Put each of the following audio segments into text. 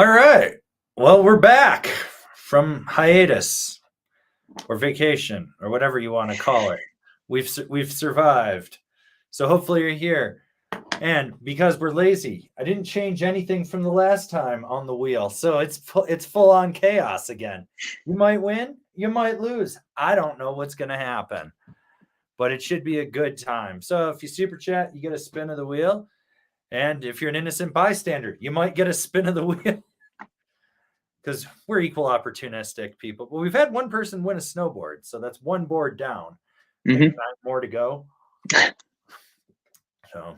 All right. Well, we're back from hiatus or vacation or whatever you want to call it. We've survived. So hopefully you're here. And because we're lazy, I didn't change anything from the last time on the wheel. So it's full on chaos again. You might win, you might lose. I don't know what's going to happen. But it should be a good time. So if you super chat, you get a spin of the wheel. And if you're an innocent bystander, you might get a spin of the wheel. Because we're equal opportunistic people. But we've had one person win a snowboard. So that's one board down. Maybe 9 more to go. So,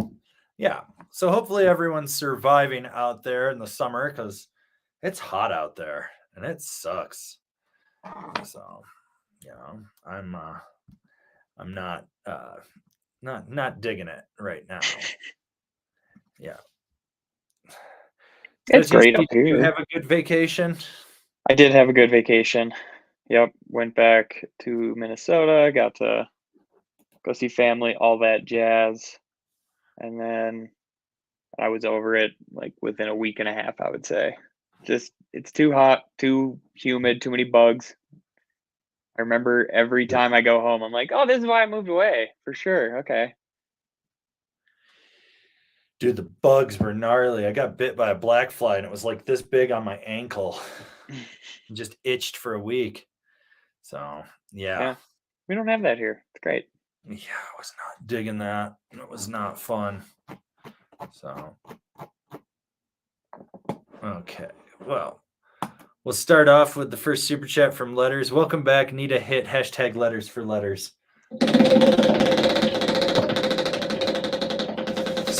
yeah. So hopefully everyone's surviving out there in the summer because it's hot out there and it sucks. So, I'm not digging it right now. Yeah. It's great up here. You have a good vacation? I did have a good vacation. Yep. Went back to Minnesota, got to go see family, all that jazz. And then I was over it like within a week and a half, I would say. Just, it's too hot, too humid, too many bugs. I remember every time I go home, I'm like, oh, this is why I moved away. For sure. Okay. Dude, the bugs were gnarly. I got bit by a black fly and it was like this big on my ankle. Just itched for a week. So, yeah. We don't have that here. It's great. Yeah, I was not digging that. It was not fun. So, okay. Well, we'll start off with the first super chat from Letters. Welcome back. Need a hit. Hashtag Letters for Letters.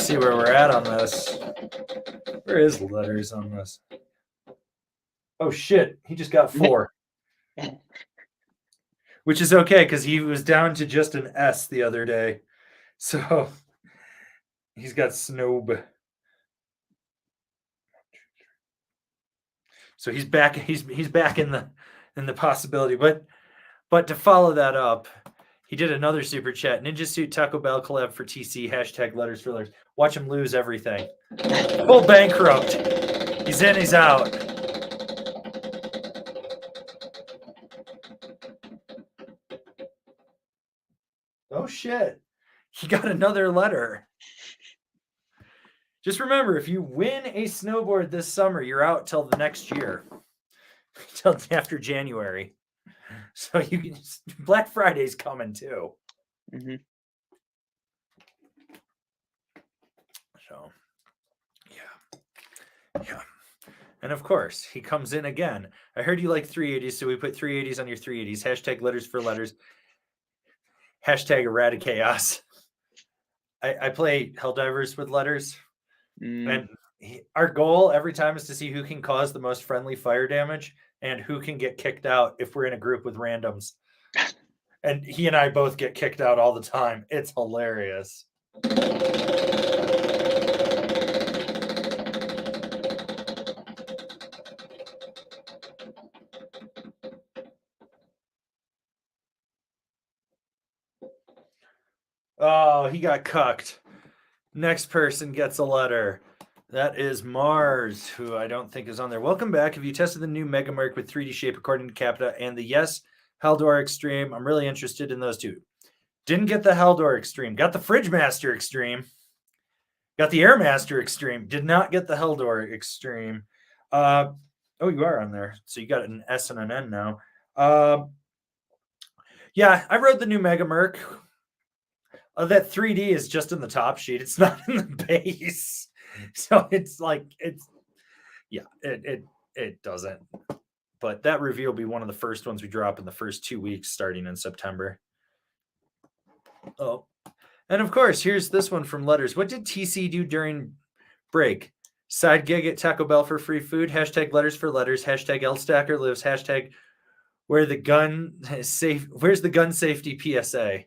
See where we're at on this. Where is Letters on this? Oh shit, he just got 4. Which is okay because he was down to just an S the other day. So he's got S.N.O.W.B.O.A.R.D. So he's back. He's back in the possibility. But to follow that up, he did another super chat. Ninja Suit Taco Bell collab for TC. Hashtag Letters for Letters. Watch him lose everything. Full bankrupt. He's in, he's out. Oh shit. He got another letter. Just remember, if you win a snowboard this summer, you're out till the next year. Till after January. So you can Black Friday's coming too. So yeah. And of course, he comes in again. I heard you like 380s, so we put 380s on your 380s. Hashtag Letters for Letters. Hashtag Errata Chaos. I play Helldivers with Letters. And our goal every time is to see who can cause the most friendly fire damage and who can get kicked out if we're in a group with randoms. And he and I both get kicked out all the time. It's hilarious. Oh, he got cucked. Next person gets a letter. That is Mars, who I don't think is on there. Welcome back. Have you tested the new Mega Merc with 3D shape according to Capita and the Yes Haldor Extreme? I'm really interested in those two. Didn't get the Haldor Extreme. Got the Fridge Master Extreme. Got the Air Master Extreme. Did not get the Haldor Extreme. Oh, you are on there. So you got an S and an N now. Yeah, I rode the new Mega Merc. That 3D is just in the top sheet. It's not in the base. So it's like, it doesn't. But that review will be one of the first ones we drop in the first 2 weeks starting in September. Oh, and of course, here's this one from Letters. What did TC do during break? Side gig at Taco Bell for free food. Hashtag Letters for Letters. Hashtag LStacker lives. Hashtag where's the gun safety PSA?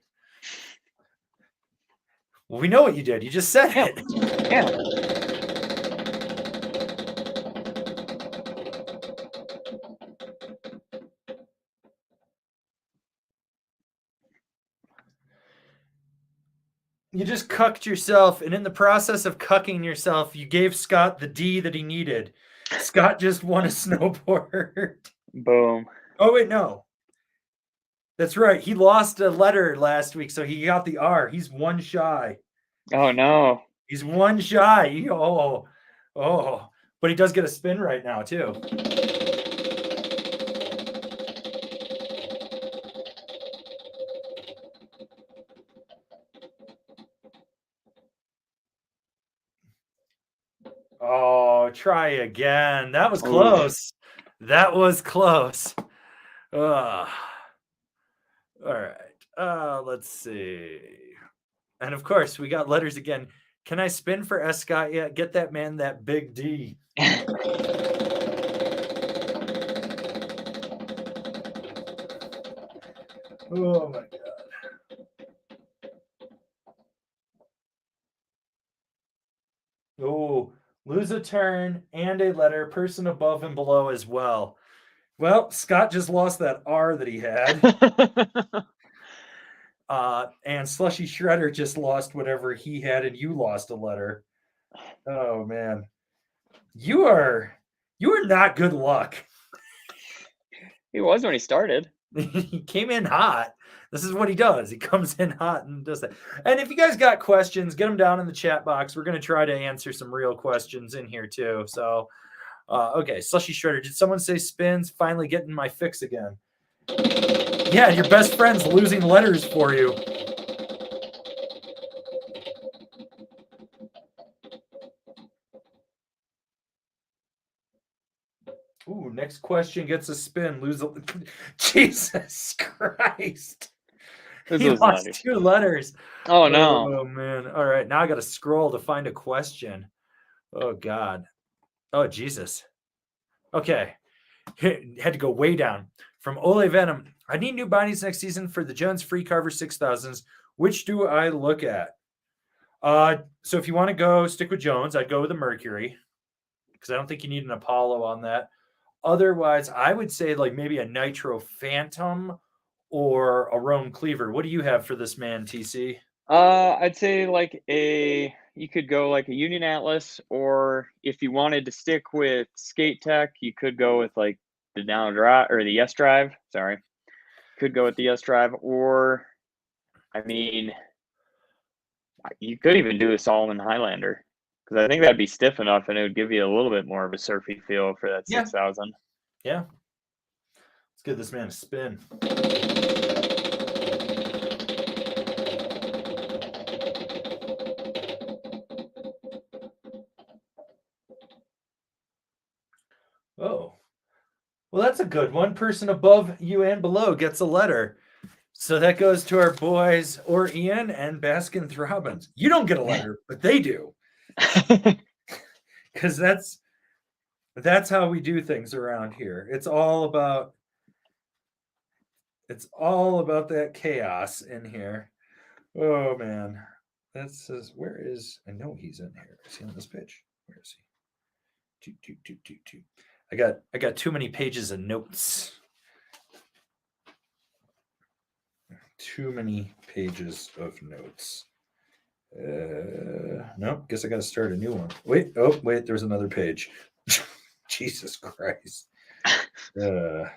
Well, we know what you did. You just said it. Yeah. You just cucked yourself, and in the process of cucking yourself, you gave Scott the D that he needed. Scott just won a snowboard. Boom. Oh, wait, no. That's right. He lost a letter last week, so he got the R. He's one shy. Oh no. He's one shy. Oh. But he does get a spin right now, too. Oh, try again. That was close. That was close. All right. Let's see. And of course, we got letters again. Can I spin for S. Scott yet? Get that man that big D. Oh my God. Oh, lose a turn and a letter, person above and below as well. Well, Scott just lost that R that he had. And Slushy Shredder just lost whatever he had, and you lost a letter. Oh man. You are not good luck. He was when he started. He came in hot. This is what he does. He comes in hot and does that. And if you guys got questions, get them down in the chat box. We're going to try to answer some real questions in here too. So, okay, Slushy Shredder. Did someone say spins? Finally getting my fix again. Yeah, your best friend's losing letters for you. Ooh, next question gets a spin. Lose a... Jesus Christ. He lost letters. 2 letters. Oh, no. Oh, man. All right. Now I got to scroll to find a question. Oh, God. Oh, Jesus. Okay. Had to go way down. From Ole Venom. I need new bodies next season for the Jones Free Carver 6000s. Which do I look at? So if you want to go stick with Jones, I'd go with the Mercury because I don't think you need an Apollo on that. Otherwise, I would say like maybe a Nitro Phantom or a Rome Cleaver. What do you have for this man, TC? I'd say like you could go like a Union Atlas, or if you wanted to stick with skate tech, you could go with like the Down Drive or the S Drive. Sorry, could go with the S Drive, or I mean, you could even do a Solomon Highlander because I think that'd be stiff enough and it would give you a little bit more of a surfy feel for that 6000. Yeah. Let's give this man a spin. Oh, well, that's a good one. Person above you and below gets a letter. So that goes to our boys, or Ian and Baskin Robbins. You don't get a letter, but they do. Because that's how we do things around here. It's all about that chaos in here. Oh man. That says, where is, I know he's in here. Is he on this page? Where is he? I got too many pages of notes. Too many pages of notes. No, guess I got to start a new one. Wait, there's another page. Jesus Christ. Well,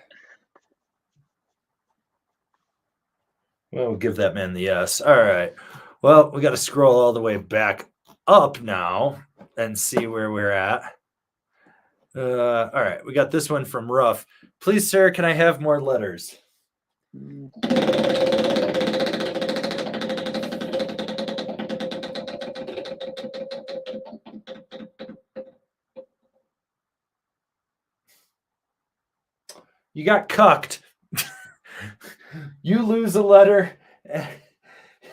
we'll give that man the yes. All right. Well, we got to scroll all the way back up now and see where we're at. All right. We got this one from Ruff. Please, sir, can I have more letters? You got cucked. You lose a letter, and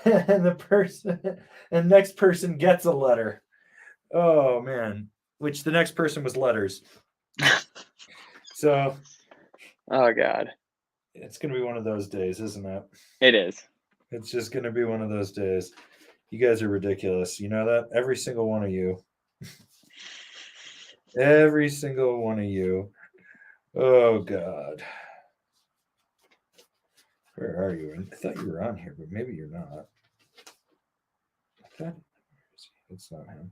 the next person gets a letter. Oh man, which the next person was letters. So, oh God, it's gonna be one of those days, isn't it? It is. It's just gonna be one of those days. You guys are ridiculous. You know that? Every single one of you. Every single one of you. Oh God. Where are you? I thought you were on here, but maybe you're not. It's not him.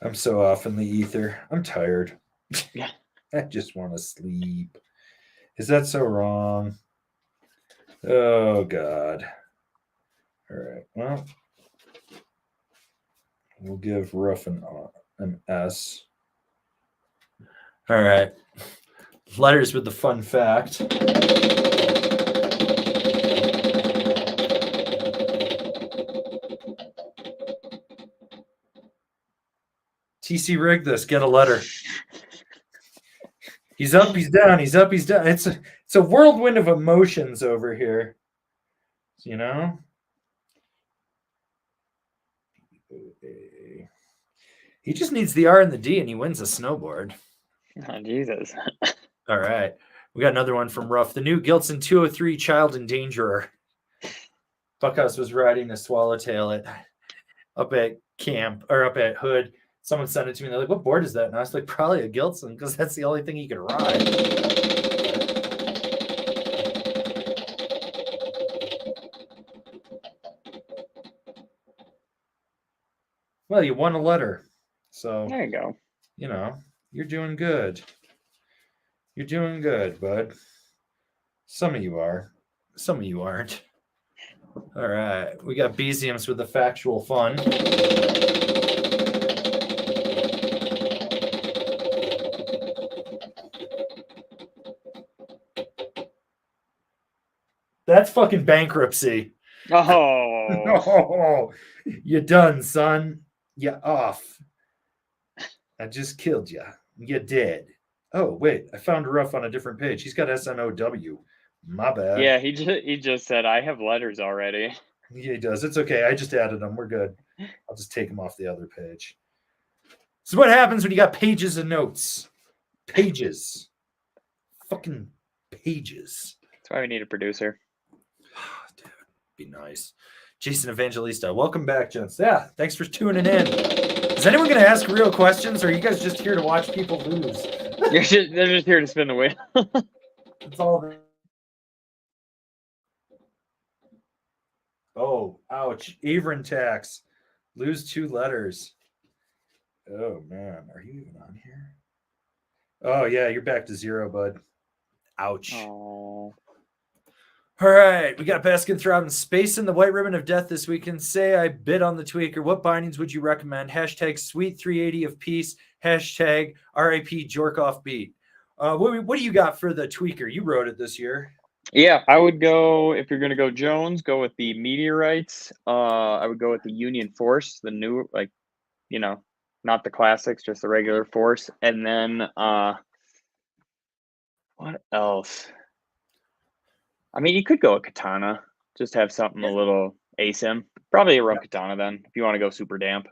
I'm so off in the ether. I'm tired. Yeah. I just want to sleep. Is that so wrong? Oh, God. All right. Well, we'll give Ruff an S. All right. Letters with the fun fact. TC rig this. Get a letter. He's up, he's down, he's up, he's down. It's a whirlwind of emotions over here. You know? He just needs the R and the D and he wins a snowboard. Oh, Jesus. All right. We got another one from Ruff. The new Gilson 203 child endangerer. Buckhouse was riding a swallowtail up at camp or up at Hood. Someone sent it to me. They're like, "What board is that?" And I was like, "Probably a Gilson because that's the only thing he could ride." Well, you won a letter. So There you go. You know, you're doing good. You're doing good, bud. Some of you are. Some of you aren't. All right. We got Beziums with the factual fun. That's fucking bankruptcy. Oh. No, you done, son. You off. I just killed you. You dead. Oh, wait. I found Ruff on a different page. He's got S.N.O.W. My bad. Yeah, he just said, I have letters already. Yeah, he does. It's okay. I just added them. We're good. I'll just take them off the other page. This is what happens when you got pages of notes. Pages. Fucking pages. That's why we need a producer. Dude, be nice. Jason Evangelista, welcome back, gents. Yeah, thanks for tuning in. Is anyone going to ask real questions, or are you guys just here to watch people lose? They're just here to spin the wheel. That's all. Oh, ouch. Avron tax. Lose 2 letters. Oh, man. Are you even on here? Oh, yeah, you're back to 0, bud. Ouch. Oh. All right, we got Baskin Throbbing Space in the White Ribbon of Death this weekend. Say I bid on the tweaker. What bindings would you recommend? Hashtag Sweet 380 of Peace. Hashtag RIP Jorkoff Beat. What do you got for the tweaker? You wrote it this year. Yeah, I would go, if you're going to go Jones, go with the Meteorites. I would go with the Union Force, the new, like, you know, not the classics, just the regular Force. And then, what else? I mean, you could go a Katana, just have something a little ASIM. Probably a Ruff Katana then, if you want to go super damp.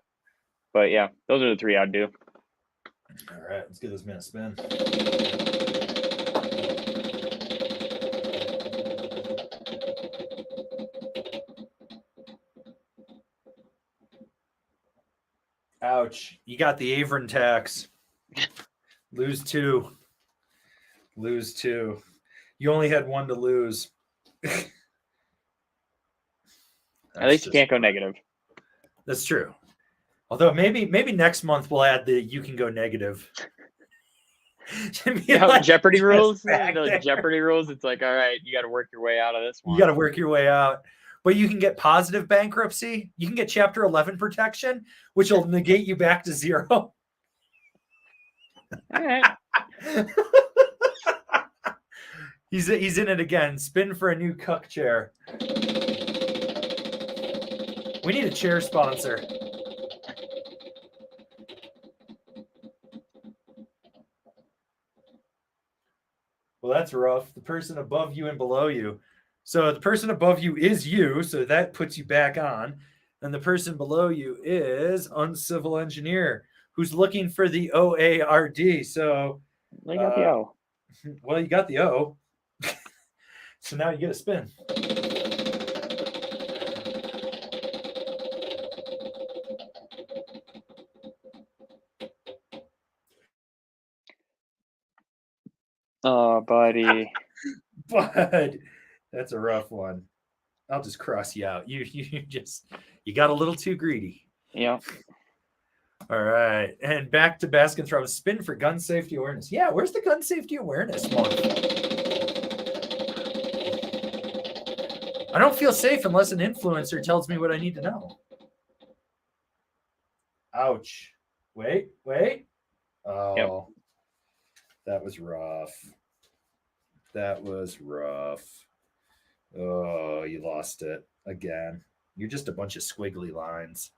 But yeah, those are the 3 I'd do. All right, let's give this man a spin. Ouch. You got the Avron tax. Lose 2. Lose 2. You only had 1 to lose. At least you can't go negative. That's true. Although maybe next month we'll add the you can go negative. Like Jeopardy rules. Jeopardy rules. It's like, all right, you got to work your way out of this one. You got to work your way out. But you can get positive bankruptcy. You can get Chapter 11 protection, which will negate you back to 0. All right. He's in it again. Spin for a new cuck chair. We need a chair sponsor. Well, that's rough. The person above you and below you. So the person above you is you, so that puts you back on. And the person below you is Uncivil Engineer, who's looking for the O-A-R-D. So I got the O. Well, you got the O. So now you get a spin. Oh, buddy. Bud, that's a rough one. I'll just cross you out. You got a little too greedy. Yeah. All right. And back to basket throw. Spin for gun safety awareness. Yeah, where's the gun safety awareness month? I don't feel safe unless an influencer tells me what I need to know. Ouch. Wait. Oh, Yep. that was rough. Oh, you lost it again. You're just a bunch of squiggly lines.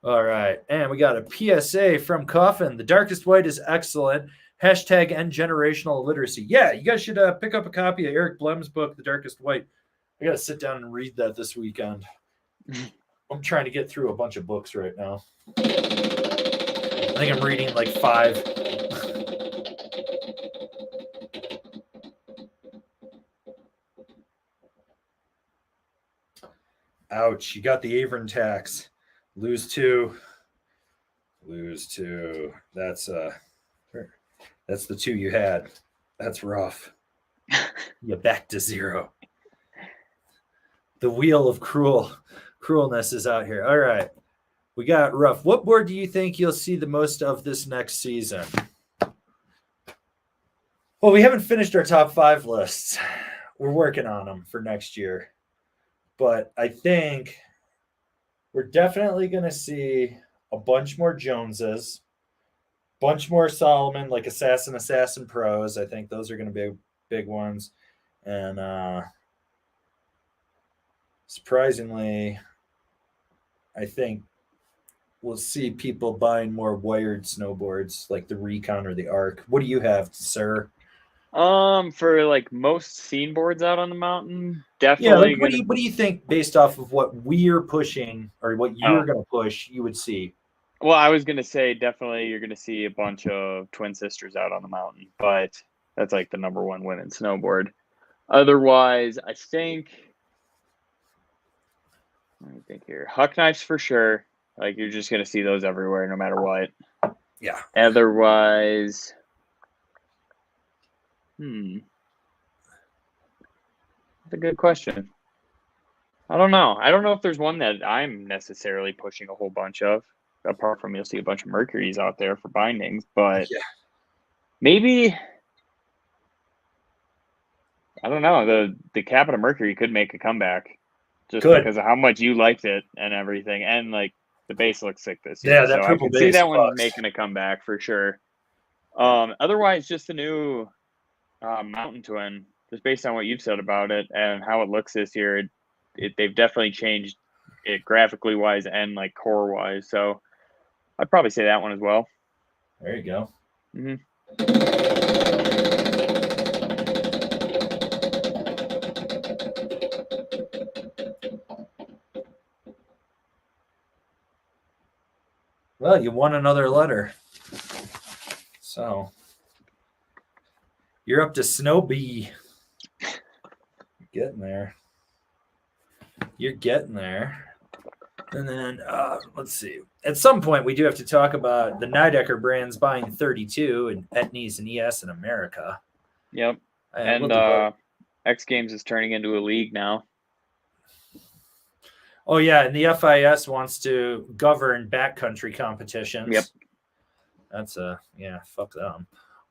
All right. And we got a PSA from Coffin. The darkest white is excellent. Hashtag end generational illiteracy. Yeah, you guys should pick up a copy of Eric Blem's book, The Darkest White. I got to sit down and read that this weekend. I'm trying to get through a bunch of books right now. I think I'm reading like 5. Ouch. You got the Avon tax. Lose 2. That's the 2 you had. That's rough. You're back to 0. The wheel of cruelness is out here. All right. We got Ruff. What board do you think you'll see the most of this next season? Well, we haven't finished our top 5 lists. We're working on them for next year. But I think we're definitely going to see a bunch more Joneses, bunch more Solomon, like Assassin Pros. I think those are going to be big ones. And surprisingly, I think we'll see people buying more wired snowboards like the Recon or the Arc. What do you have, sir? For like most scene boards out on the mountain, Yeah, definitely like what do you think based off of what we're pushing or what you're going to push, you would see? Well, I was gonna say definitely you're gonna see a bunch of twin sisters out on the mountain, but that's like the number one women's snowboard. Otherwise, I think let me think here. Huck knives for sure. Like you're just gonna see those everywhere, no matter what. Yeah. Otherwise, that's a good question. I don't know. I don't know if there's one that I'm necessarily pushing a whole bunch of. Apart from you'll see a bunch of Mercuries out there for bindings, but maybe I don't know. The Capita Mercury could make a comeback just because of how much you liked it and everything, and like the base looks sick this year. Yeah, that so I purple could see base that one fucks. making a comeback for sure. Otherwise, just the new Mountain Twin, just based on what you've said about it and how it looks this year, they've definitely changed it graphically wise and like core wise. So I'd probably say that one as well. There you go. Well, you won another letter. So you're up to S.N.O.W.B.O.A.R.D. You're getting there. And then let's see. At some point, we do have to talk about the Nidecker brands buying 32 and Etnies and ES in America. Yep. And X Games is turning into a league now. Oh, yeah. And the FIS wants to govern backcountry competitions. Yep. That's fuck them.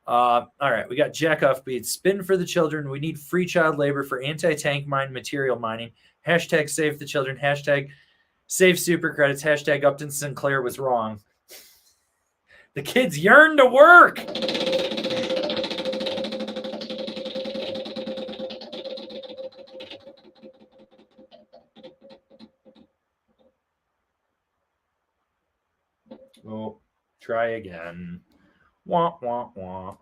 All right. We got Jack Off Beats. Spin for the children. We need free child labor for anti-tank mine material mining. Hashtag save the children. Hashtag save super credits. Hashtag Upton Sinclair was wrong. The kids yearn to work. Oh, try again. Wah, wah, wah.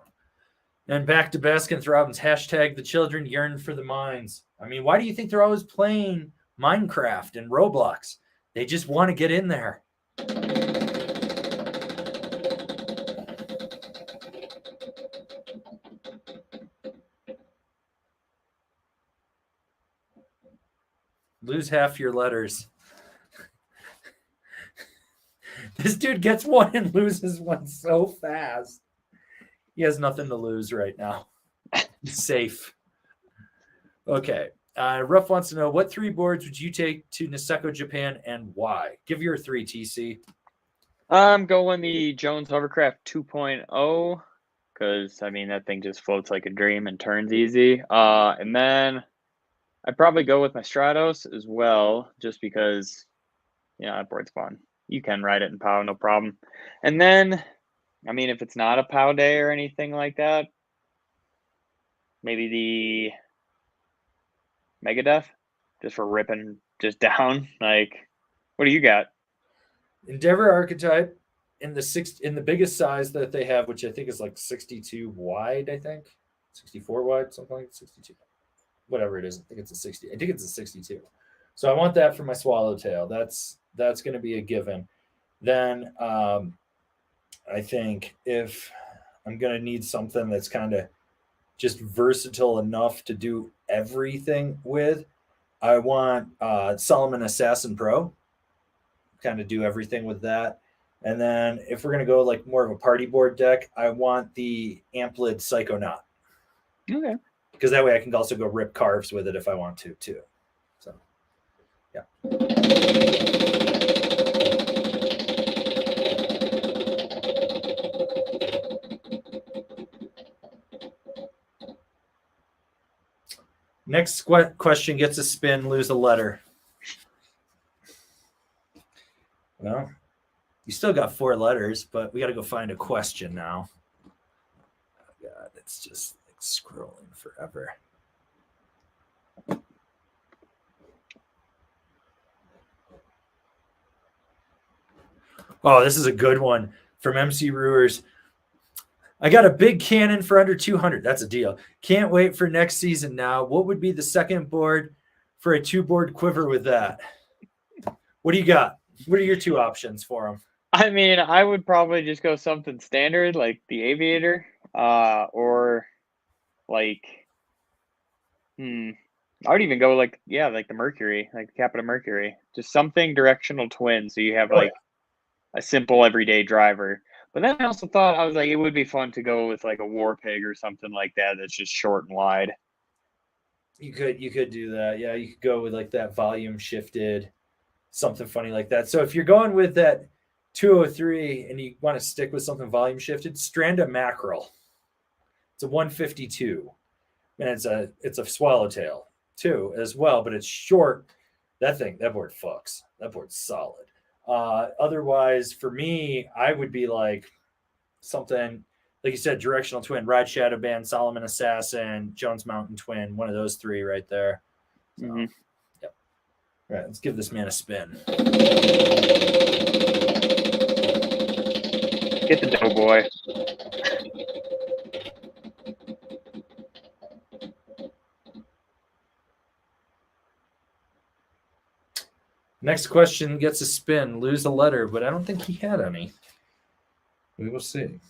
And back to Baskin Robbins. Hashtag the children yearn for the mines. I mean, why do you think they're always playing Minecraft and Roblox? They just want to get in there. Lose half your letters. This dude gets one and loses one so fast. He has nothing to lose right now. He's safe. Okay. Ruff wants to know, what 3 boards would you take to Niseko, Japan, and why? Give your 3, TC. I'm going the Jones Hovercraft 2.0 because I mean that thing just floats like a dream and turns easy. And then I'd probably go with my Stratos as well, just because that board's fun. You can ride it in POW, no problem. And then, I mean, if it's not a POW day or anything like that, maybe the Megadeth, just for ripping just down. Like, what do you got? Endeavor archetype in the biggest size that they have, which I think is like 62 wide. I think 64 wide, something like 62. Whatever it is, I think it's a 60. I think it's a 62. So I want that for my swallowtail. That's going to be a given. Then I think if I'm going to need something that's kind of just versatile enough to do everything with, I want Solomon Assassin Pro. Kind of do everything with that. And then if we're going to go like more of a party board deck, I want the Amplid Psychonaut. Okay. Because that way I can also go rip carves with it if I want to too. So, yeah. Next question gets a spin, lose a letter. Well, you still got 4 letters, but we got to go find a question now. Oh, God, it's just like scrolling forever. Oh, this is a good one from MC Ruers. I got a big cannon for under 200. That's a deal. Can't wait for next season now. What would be the second board for a 2-board quiver with that? What do you got? What are your 2 options for them? I mean, I would probably just go something standard like the Aviator, or like, I would even go like the Mercury, like the Capita Mercury, just something directional twin, so you have like a simple everyday driver. But then I also thought I was like, it would be fun to go with like a War Pig or something like that that's just short and wide. You could do that. Yeah, you could go with like that volume shifted, something funny like that. So if you're going with that 203 and you want to stick with something volume shifted, Stranda Mackerel. It's a 152. And it's a swallowtail too as well, but it's short. That board fucks. That board's solid. Otherwise, for me, I would be like something like you said, directional twin, Ride Shadow Band, Solomon Assassin, Jones Mountain Twin, one of those 3 right there. So, Yep. All right, let's give this man a spin. Get the doughboy. Next question gets a spin, lose a letter, but I don't think he had any. We will see.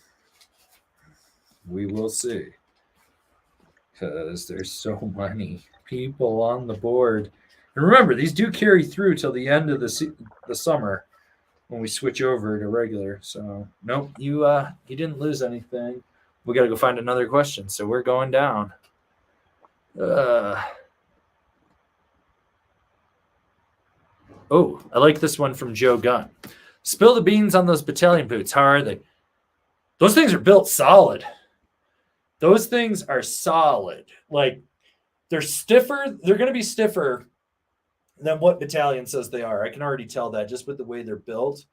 We will see. Because there's so many people on the board. And remember, these do carry through till the end of the summer when we switch over to regular. So, nope, you didn't lose anything. We got to go find another question. So we're going down. Oh, I like this one from Joe Gunn. Spill the beans on those battalion boots. How are they? Those things are built solid. Those things are solid. Like, they're stiffer. They're going to be stiffer than what battalion says they are. I can already tell that just with the way they're built.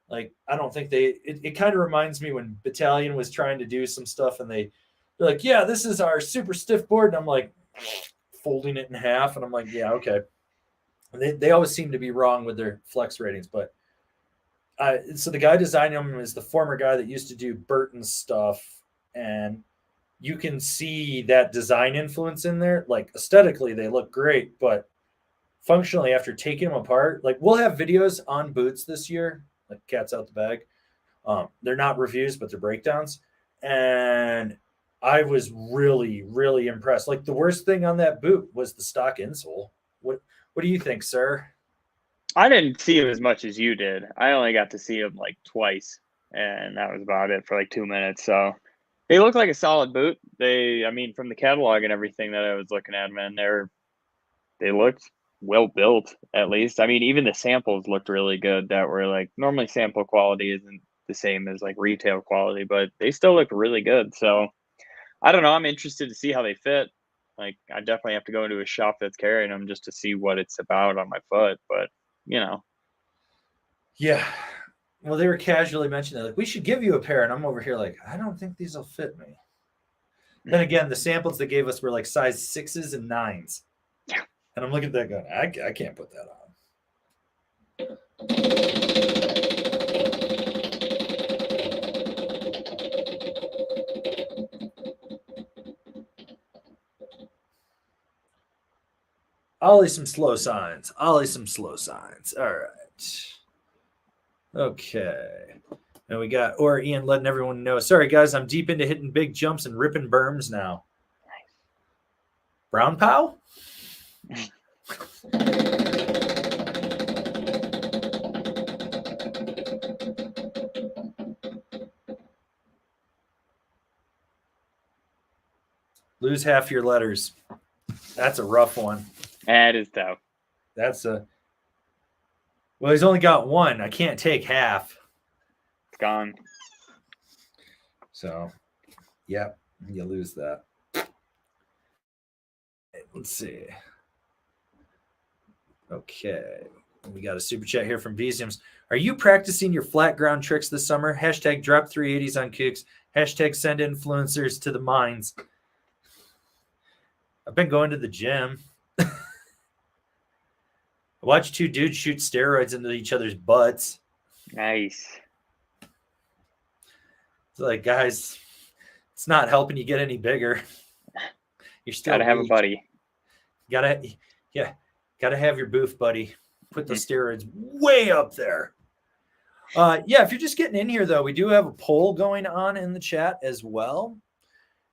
Like, I don't think it kind of reminds me when battalion was trying to do some stuff and they're like, yeah, this is our super stiff board. And I'm like, folding it in half. And I'm like, yeah, okay. They always seem to be wrong with their flex ratings, but so the guy designing them is the former guy that used to do Burton's stuff, and you can see that design influence in there. Like aesthetically, they look great, but functionally, after taking them apart, like we'll have videos on boots this year, like cat's out the bag. They're not reviews, but they're breakdowns, and I was really, really impressed. Like the worst thing on that boot was the stock insole. What do you think, sir? I didn't see him as much as you did. I only got to see him like twice, and that was about it for like 2 minutes. So they look like a solid boot. I mean, from the catalog and everything that I was looking at, man, they looked well built, at least. I mean, even the samples looked really good that were like normally sample quality isn't the same as like retail quality, but they still look really good. So I don't know. I'm interested to see how they fit. Like, I definitely have to go into a shop that's carrying them just to see what it's about on my foot. But you know, Yeah. Well, they were casually mentioning like we should give you a pair, and I'm over here like I don't think these will fit me. Then again, the samples they gave us were like size 6s and 9s, and I'm looking at that going, I can't put that on. Ollie some slow signs. Ollie some slow signs. All right. Okay. And we got or Ian letting everyone know. Sorry guys, I'm deep into hitting big jumps and ripping berms now. Brown Pow? Lose half your letters. That's a rough one. that is tough. That's a well, he's only got one. I can't take half. It's gone. So, yep, you lose that. Let's see. Okay. We got a super chat here from Beesiums. Are you practicing your flat ground tricks this summer? Hashtag drop 380s on cucks. Hashtag send influencers to the mines. I've been going to the gym. I watched two dudes shoot steroids into each other's butts. Nice. It's like, guys, it's not helping you get any bigger. You're still Gotta have a buddy. Gotta have your booth buddy. Put the steroids way up there. Yeah, if you're just getting in here, though, we do have a poll going on in the chat as well.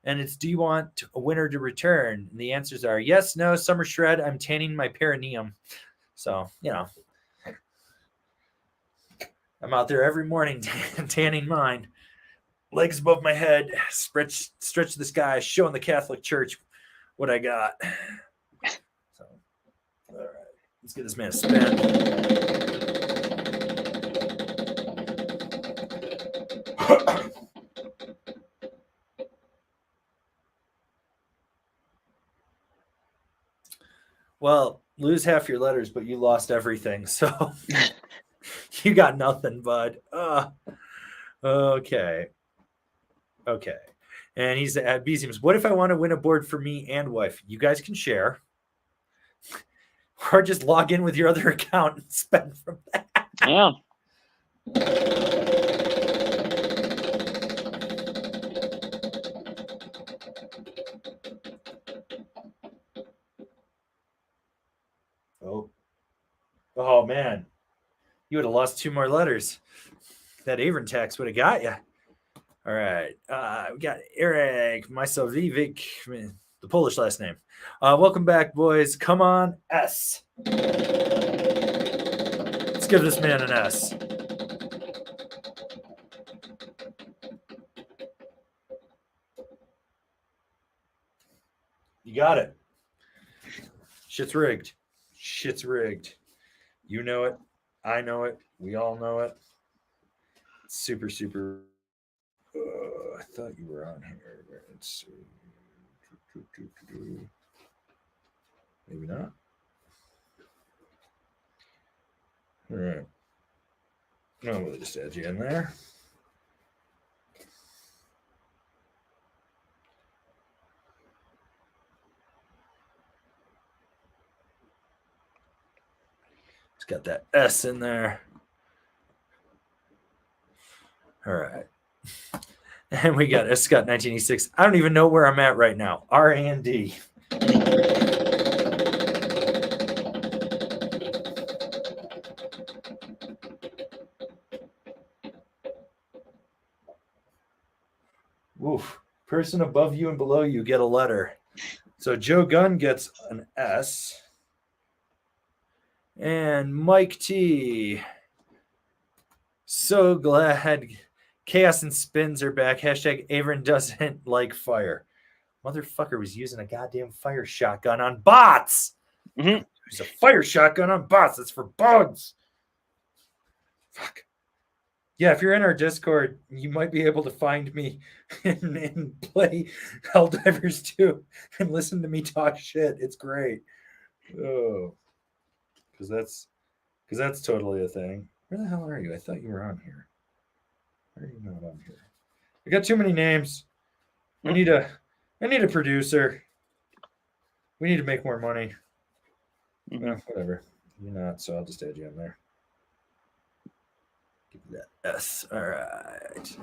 And it's, do you want a winner to return? And the answers are yes, no, summer shred, I'm tanning my perineum. So, you know, I'm out there every morning tanning mine. Legs above my head, stretch the sky, showing the Catholic Church what I got. So, all right, let's give this man a spin. Well, lose half your letters, but you lost everything. So you got nothing, bud. Okay. And he's at Beesiums. What if I want to win a board for me and wife? You guys can share. Or just log in with your other account and spend from that. Yeah. Oh man. You would have lost 2 more letters. That Avon tax would have got you. All right. We got Eric, myself, Vivek, the Polish last name. Welcome back, boys. Come on, S. Let's give this man an S. You got it. Shit's rigged. Shit's rigged. You know it. I know it. We all know it. Super, super. I thought you were on here. Let's see. Maybe not. All right. No, we'll just add you in there. It's got that S in there. All right. And we got Scott 1986. I don't even know where I'm at right now. R&D. Oof. Person above you and below you get a letter. So Joe Gunn gets an S. And Mike T. So glad Chaos and Spins are back. Hashtag Avon doesn't like fire. Motherfucker was using a goddamn fire shotgun on bots. Mm-hmm. Use a fire shotgun on bots. That's for bugs. Fuck. Yeah, if you're in our Discord, you might be able to find me and play Helldivers 2 and listen to me talk shit. It's great. Oh, because that's totally a thing. Where the hell are you? I thought you were on here. Why are you not on here? I got too many names. I need a producer. We need to make more money. Whatever. You're not, so I'll just add you in there. Give me that S. All right.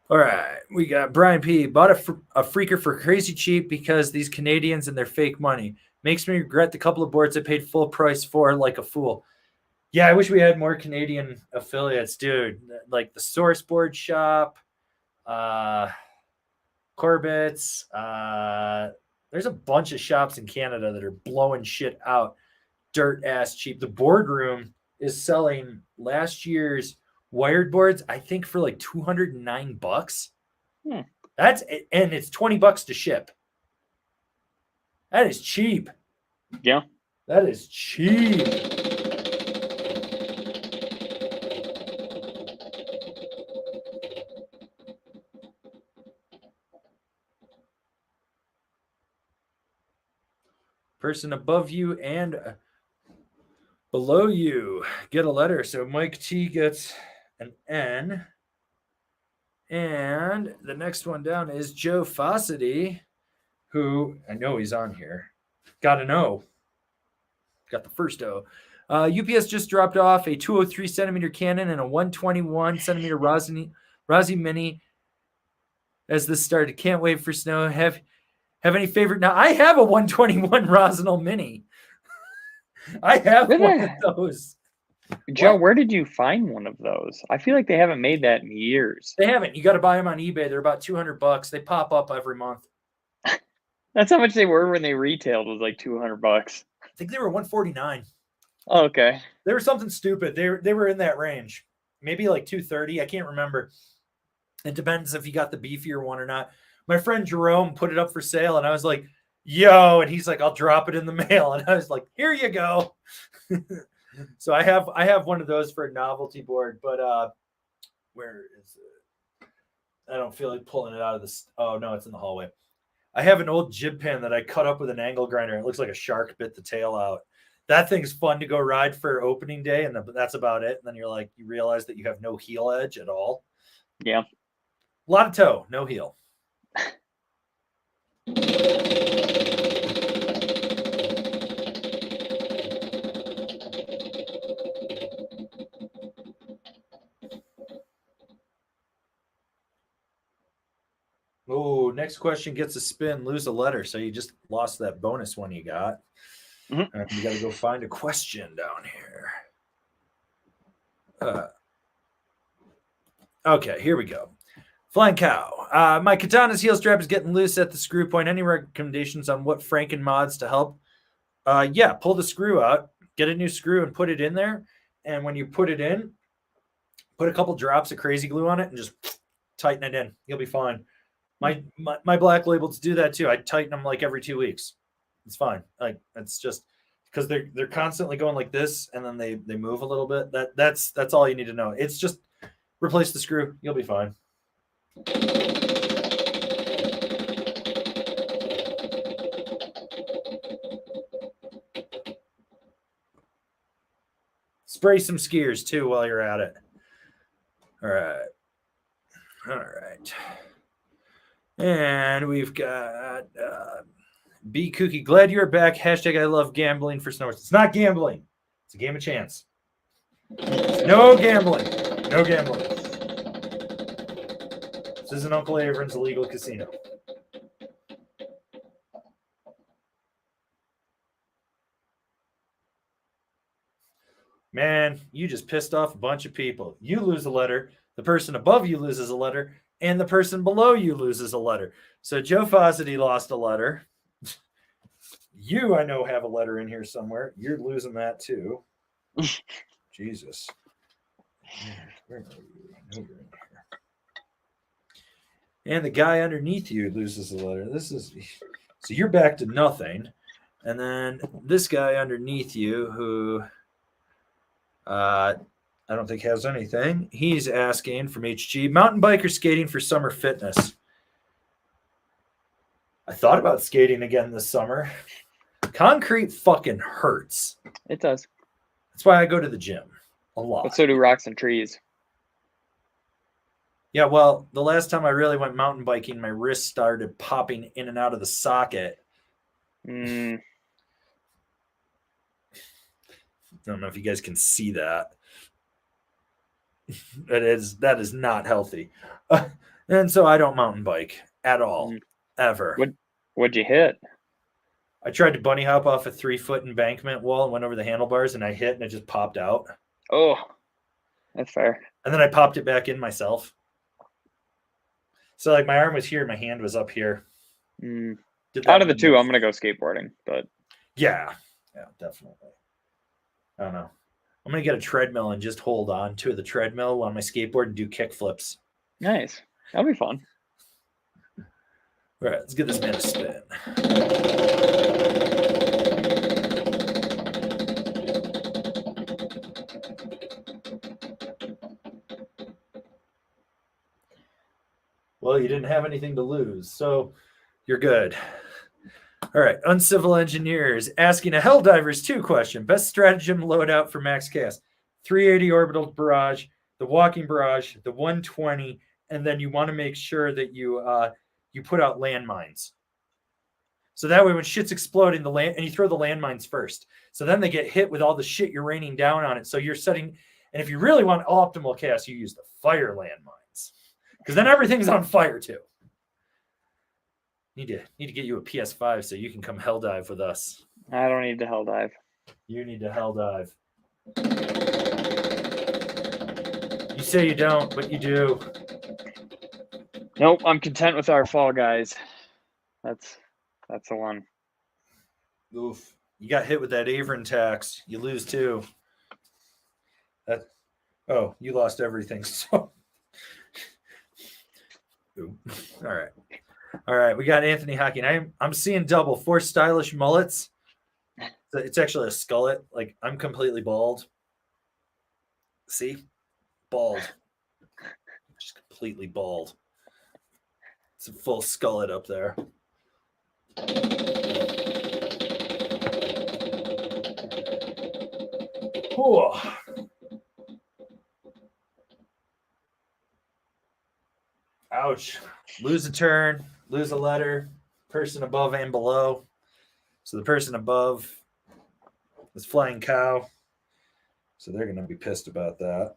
All right. We got Brian P. Bought a freaker for crazy cheap because these Canadians and their fake money. Makes me regret the couple of boards I paid full price for like a fool. Yeah, I wish we had more Canadian affiliates, dude. Like the Source Board Shop, Corbett's. There's a bunch of shops in Canada that are blowing shit out dirt ass cheap. The Boardroom is selling last year's wired boards, I think, for like $209. That's and it's $20 to ship. That is cheap. Yeah. That is cheap. Person above you and below you get a letter. So Mike T gets an N. And the next one down is Joe Fossity, who I know he's on here. Got an O. Got the first O. UPS just dropped off a 203 centimeter Canon and a 121 centimeter Rossi Mini as this started. Can't wait for snow. Have any favorite? Now, I have a 121 Rosinal Mini. I have one of those. Joe, where did you find one of those? I feel like they haven't made that in years. They haven't. You got to buy them on eBay. They're about $200. They pop up every month. That's how much they were when they retailed, was like $200. I think they were $149. Oh, okay. They were something stupid. They were in that range. Maybe like $230. I can't remember. It depends if you got the beefier one or not. My friend Jerome put it up for sale, and I was like, yo, and he's like, I'll drop it in the mail. And I was like, here you go. So I have one of those for a novelty board, but where is it? I don't feel like pulling it out of this. Oh no, it's in the hallway. I have an old jib pen that I cut up with an angle grinder. It looks like a shark bit the tail out. That thing's fun to go ride for opening day, and that's about it. And then you realize that you have no heel edge at all. Yeah. A lot of toe, no heel. Oh, next question gets a spin, lose a letter. So you just lost that bonus one you got. You got to go find a question down here. Okay, here we go. Flying Cow. My katana's heel strap is getting loose at the screw point. Any recommendations on what Franken mods to help? Yeah, pull the screw out, get a new screw and put it in there. And when you put it in, put a couple drops of crazy glue on it and just tighten it in. You'll be fine. My black labels do that too. I tighten them like every 2 weeks. It's fine. Like it's just because they're constantly going like this and then they move a little bit. That's all you need to know. It's just replace the screw. You'll be fine. Spray some skiers too while you're at it. All right. And we've got B Cookie. Glad you're back. Hashtag I love gambling for snowboards. It's not gambling. It's a game of chance. No gambling. No gambling. This isn't Uncle Averin's illegal casino. Man, you just pissed off a bunch of people. You lose a letter. The person above you loses a letter. And the person below you loses a letter. So Joe Fossity lost a letter. You, I know, have a letter in here somewhere. You're losing that too. Jesus. Where are you? I know you're in here. And the guy underneath you loses a letter. So you're back to nothing. And then this guy underneath you, who I don't think has anything, he's asking from HG, mountain bike or skating for summer fitness? I thought about skating again this summer. Concrete fucking hurts. It does. That's why I go to the gym a lot. But so do rocks and trees. Yeah, well, the last time I really went mountain biking, my wrist started popping in and out of the socket. Mm. I don't know if you guys can see that. That is not healthy. And so I don't mountain bike at all, ever. What'd you hit? I tried to bunny hop off a 3-foot embankment wall and went over the handlebars, and I hit and it just popped out. Oh, that's fair. And then I popped it back in myself. So like my arm was here, my hand was up here. Out of the two, I'm gonna go skateboarding, but yeah, definitely. I don't know. I'm gonna get a treadmill and just hold on to the treadmill on my skateboard and do kick flips. Nice. That'll be fun. All right, let's give this man a spin. Well, you didn't have anything to lose, so you're good. All right, Uncivil Engineers asking a Helldivers 2 question. Best stratagem loadout for max cast. 380 orbital barrage, the walking barrage, the 120, and then you want to make sure that you put out landmines. So that way when shit's exploding, and you throw the landmines first. So then they get hit with all the shit you're raining down on it. So you're setting, and if you really want optimal cast, you use the fire landmines. Because then everything's on fire too. Need to get you a PS5 so you can come hell dive with us. I don't need to hell dive. You need to hell dive. You say you don't, but you do. Nope, I'm content with our Fall Guys. That's the one. Oof. You got hit with that Avon tax. You lose too. You lost everything. So All right. We got Anthony Hocking. I'm seeing double 4 stylish mullets. It's actually a skullet. Like I'm completely bald. See? Bald. Just completely bald. It's a full skullet up there. Whew. Ouch. Lose a turn, lose a letter, person above and below. So the person above is Flying Cow. So they're going to be pissed about that.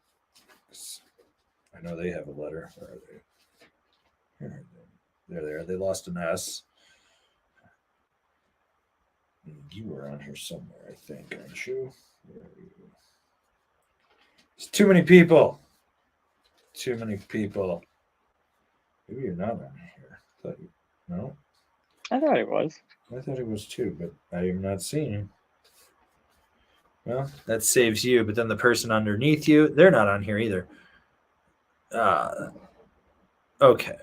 I know they have a letter. Where are they? They're there. They lost an S. You were on here somewhere, I think, aren't you? Where are you? There's too many people. Too many people. Maybe you're not on here. No? I thought it was. I thought it was too, but I am not seeing him. Well, that saves you, but then the person underneath you, they're not on here either. Okay.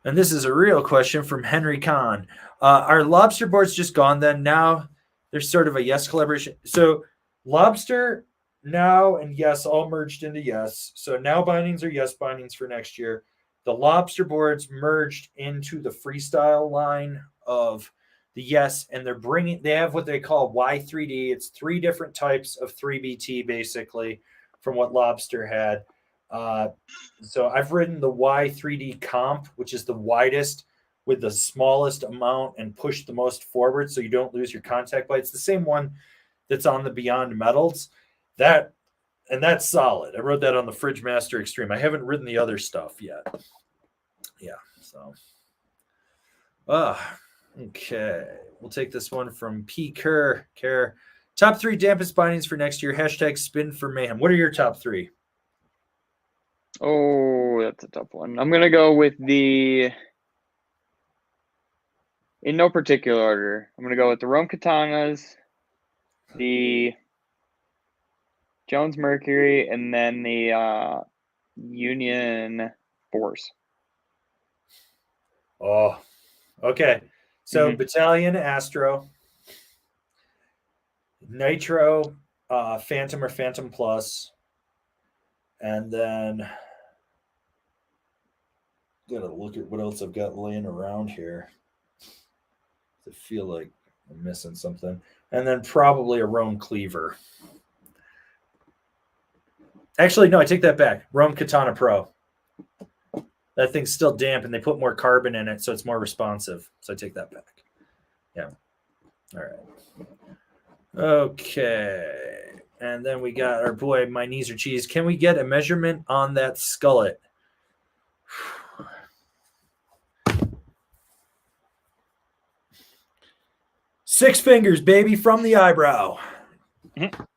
And this is a real question from Henry Kahn. Are lobster boards just gone then? Now there's sort of a yes collaboration. So lobster now and yes all merged into yes. So now bindings are yes bindings for next year. The lobster boards merged into the freestyle line of the yes, and they have what they call Y3D. It's 3 different types of 3BT basically from what lobster had. So I've ridden the Y3D comp, which is the widest with the smallest amount and pushed the most forward so you don't lose your contact bite. It's the same one that's on the Beyond Metals. That's solid. I rode that on the Fridge Master Extreme. I haven't ridden the other stuff yet. Yeah, so. Okay. We'll take this one from P. Kerr. Top 3 dampest bindings for next year. # spin for mayhem. What are your top 3? Oh, that's a tough one. I'm going to go with in no particular order. I'm going to go with the Rome Katanas, the Jones Mercury, and then the Union Force. Oh, okay. So Battalion Astro, Nitro, Phantom or Phantom Plus, and then gotta look at what else I've got laying around here. I feel like I'm missing something, and then probably a Rome Cleaver. Actually, no, I take that back. Rome Katana Pro. That thing's still damp, and they put more carbon in it, so it's more responsive. So I take that back. Yeah. All right. Okay. And then we got our boy, My Knees Are Cheese. Can we get a measurement on that skullet? 6 fingers, baby, from the eyebrow. Mhm.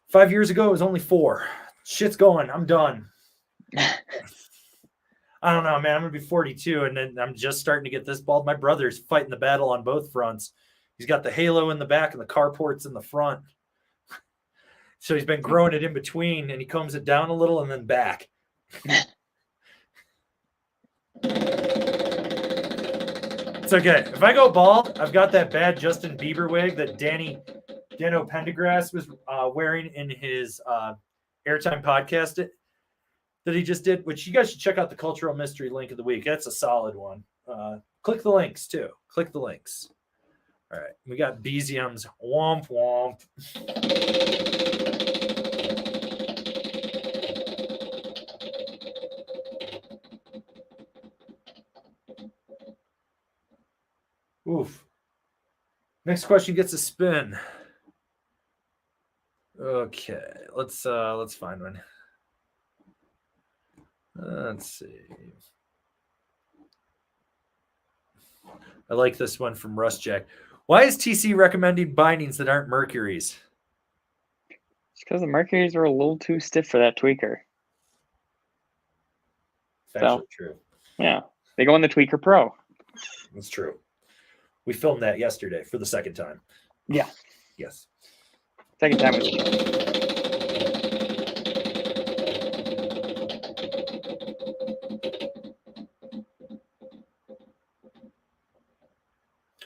5 years ago, it was only 4. Shit's going. I'm done. I don't know, man. I'm going to be 42, and then I'm just starting to get this bald. My brother's fighting the battle on both fronts. He's got the halo in the back and the carports in the front. So he's been growing it in between, and he combs it down a little and then back. It's okay. If I go bald, I've got that bad Justin Bieber wig that Dano Pendergrass was wearing in his Airtime podcast that he just did, which you guys should check out the Cultural Mystery link of the week. That's a solid one. Click the links, too. Click the links. All right. We got Bezium's Womp Womp. Oof. Next question gets a spin. Okay, let's find one. Let's see. I like this one from Rust Jack. Why is TC recommending bindings that aren't Mercury's? It's because the Mercuries are a little too stiff for that tweaker. Factually true. Yeah, they go in the Tweaker Pro. That's true. We filmed that yesterday for the second time. Yeah. Yes. Second time was a charm.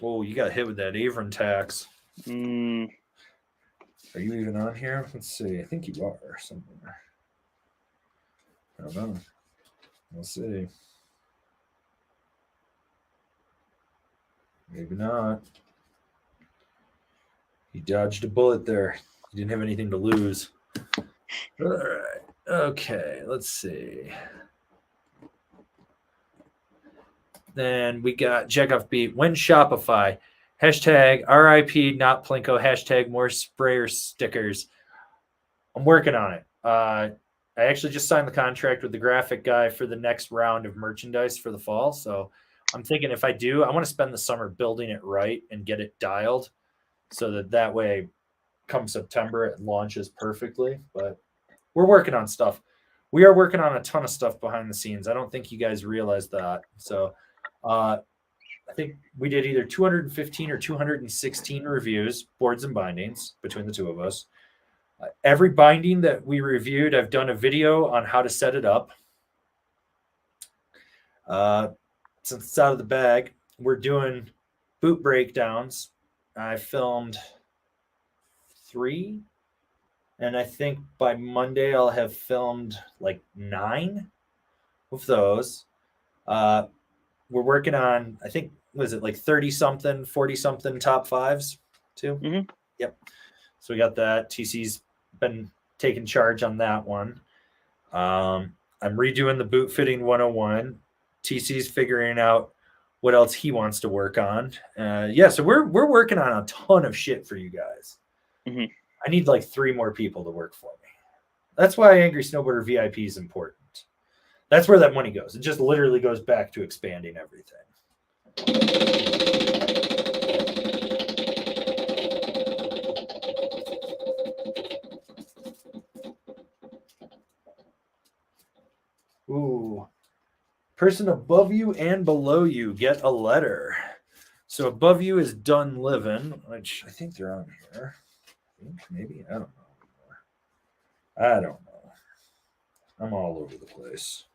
Oh, you got hit with that Avon tax. Are you even on here? Let's see. I think you are somewhere. I don't know. We'll see. Maybe not. He dodged a bullet there. He didn't have anything to lose. All right. Okay. Let's see. Then we got Jegoff Beat. When Shopify. Hashtag RIP not Plinko. Hashtag more sprayer stickers. I'm working on it. I actually just signed the contract with the graphic guy for the next round of merchandise for the fall. So I'm thinking if I do, I want to spend the summer building it right and get it dialed so that way come September it launches perfectly. But we're working on stuff. We are working on a ton of stuff behind the scenes. I don't think you guys realize that. So I think we did either 215 or 216 reviews, boards and bindings between the two of us. Every binding that we reviewed, I've done a video on how to set it up. Since it's out of the bag, we're doing boot breakdowns. I filmed 3, and I think by Monday I'll have filmed like 9 of those. We're working on, I think, was it like 30-something, 40-something top 5s too? Mm-hmm. Yep. So we got that. TC's been taking charge on that one. I'm redoing the boot fitting 101. TC's figuring out what else he wants to work on. So we're working on a ton of shit for you guys. Mm-hmm. I need like 3 more people to work for me. That's why Angry Snowboarder VIP is important. That's where that money goes. It just literally goes back to expanding everything. Ooh. Person above you and below you get a letter. So above you is Done Living, which I think they're on here. Maybe. I don't know. I don't know. I'm all over the place.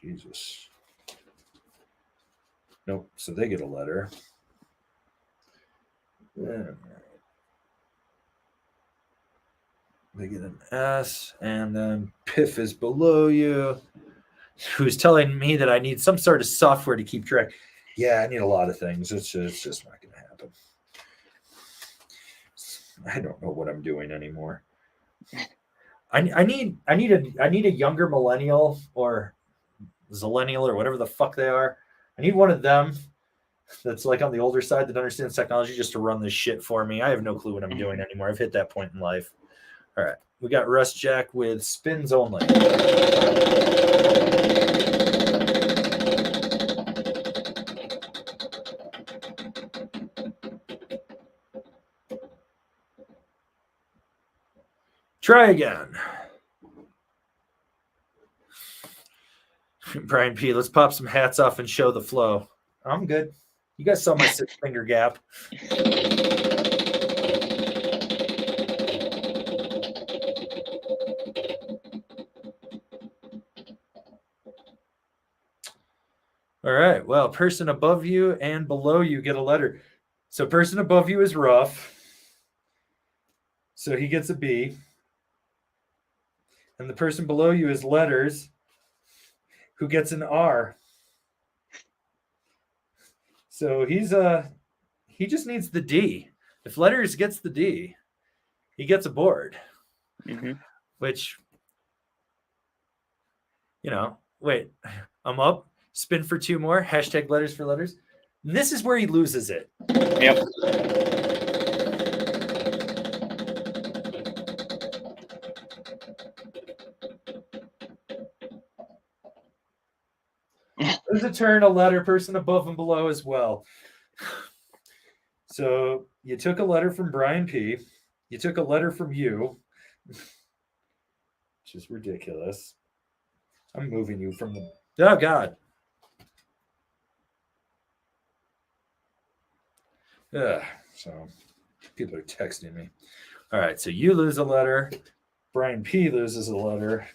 Jesus. Nope. So they get a letter. They get an S, and then Piff is below you, who's telling me that I need some sort of software to keep track. Yeah, I need a lot of things. It's just not going to happen. I don't know what I'm doing anymore. I need a younger millennial or zillennial or whatever the fuck they are. I need one of them that's like on the older side that understands technology just to run this shit for me. I have no clue what I'm doing anymore. I've hit that point in life. All right, we got Rust Jack with spins only. Try again. Brian P, let's pop some hats off and show the flow. I'm good. You guys saw my 6-finger gap. All right. Well, person above you and below you get a letter. So person above you is Ruff. So he gets a B. And the person below you is Letters, who gets an R. So he just needs the D. If Letters gets the D, he gets a board. Mm-hmm. Which, wait, I'm up. Spin for 2 more. Hashtag Letters for Letters. And this is where he loses it. Yep. There's a turn, a letter, person above and below as well. So you took a letter from Brian P. You took a letter from you. Which is ridiculous. I'm moving you from the... Oh, God. So people are texting me. All right, so you lose a letter. Brian P loses a letter.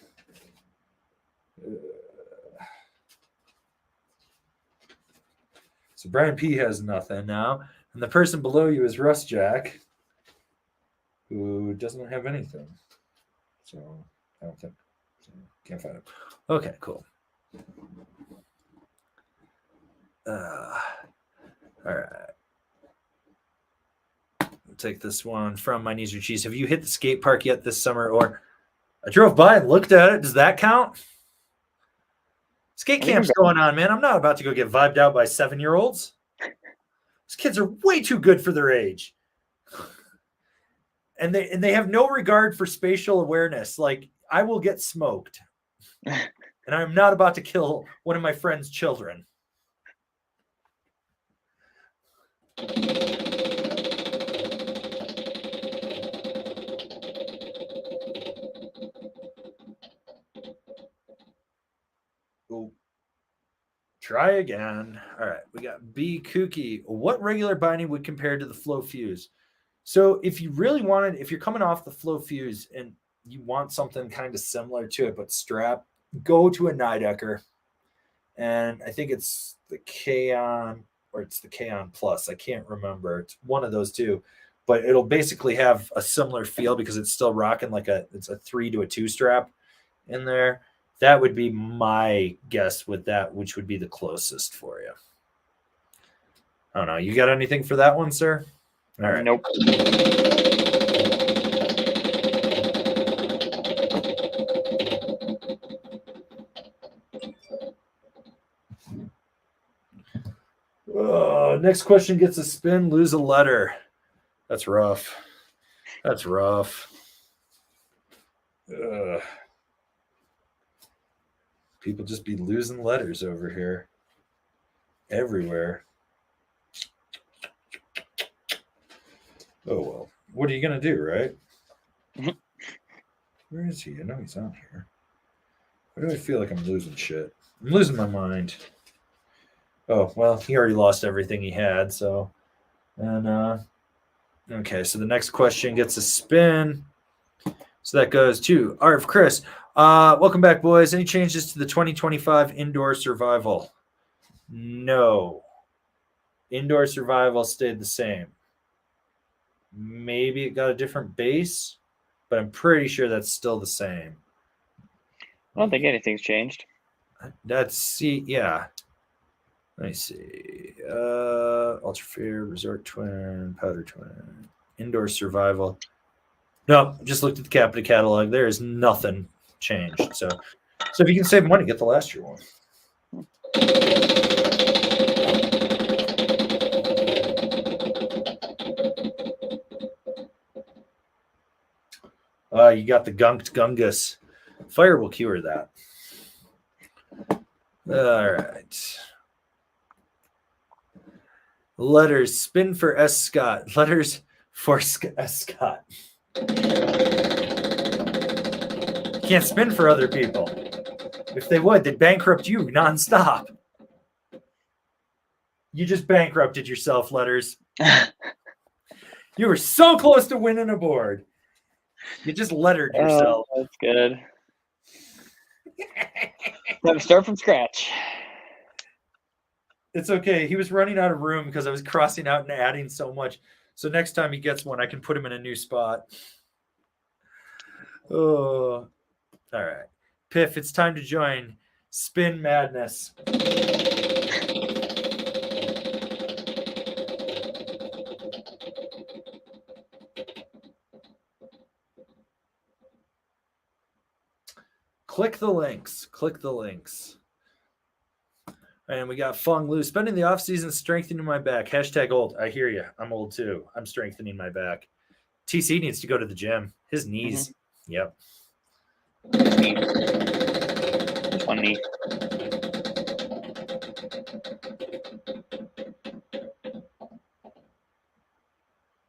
So Brian P has nothing now. And the person below you is Russ Jack, who doesn't have anything. So I don't think. So can't find him. Okay, cool. All right. I'll take this one from My Knees Are Cheese. Have you hit the skate park yet this summer? Or I drove by and looked at it. Does that count? Skate camp's going on, man. I'm not about to go get vibed out by 7-year-olds. These kids are way too good for their age. And they have no regard for spatial awareness. Like, I will get smoked. And I'm not about to kill one of my friend's children. Ooh. Try again. All right, we got B Kooky. What regular binding would compare to the Flow Fuse? So if you really wanted, if you're coming off the Flow Fuse and you want something kind of similar to it, but strap, go to a Nidecker. And I think it's the K-On or it's the K-On Plus. I can't remember. It's one of those two. But it'll basically have a similar feel because it's still rocking like it's a 3 to a 2 strap in there. That would be my guess with that, which would be the closest for you. I don't know. You got anything for that one, sir? All right. Nope. Oh, next question gets a spin, lose a letter. That's rough. That's rough. People just be losing letters over here. Everywhere. Oh, well. What are you going to do, right? Mm-hmm. Where is he? I know he's on here. Why do I feel like I'm losing shit? I'm losing my mind. Oh, well, he already lost everything he had, so. And, okay, so the next question gets a spin. So that goes to Arv Chris. Welcome back, boys. Any changes to the 2025 indoor survival? No. Indoor survival stayed the same. Maybe it got a different base, but I'm pretty sure that's still the same. I don't think anything's changed. Yeah. Let me see. Ultra Fear, Resort Twin, Powder Twin, Indoor Survival. No, just looked at the Capita catalog. There is nothing changed. So if you can save money, get the last year one. You got the Gunked Gungus. Fire will cure that. All right. Letters. Spin for S. Scott. Letters for S. Scott. Can't spin for other people. If they would, they'd bankrupt you nonstop. You just bankrupted yourself, Letters. You were so close to winning a board. You just lettered yourself. Oh, that's good. Got to start from scratch. It's okay. He was running out of room because I was crossing out and adding so much. So next time he gets one, I can put him in a new spot. Oh, all right. Piff, it's time to join Spin Madness. Click the links. Click the links. And we got Feng Lu. Spending the off-season strengthening my back. Hashtag old. I hear you. I'm old too. I'm strengthening my back. TC needs to go to the gym. His knees. Yep. Just one knee.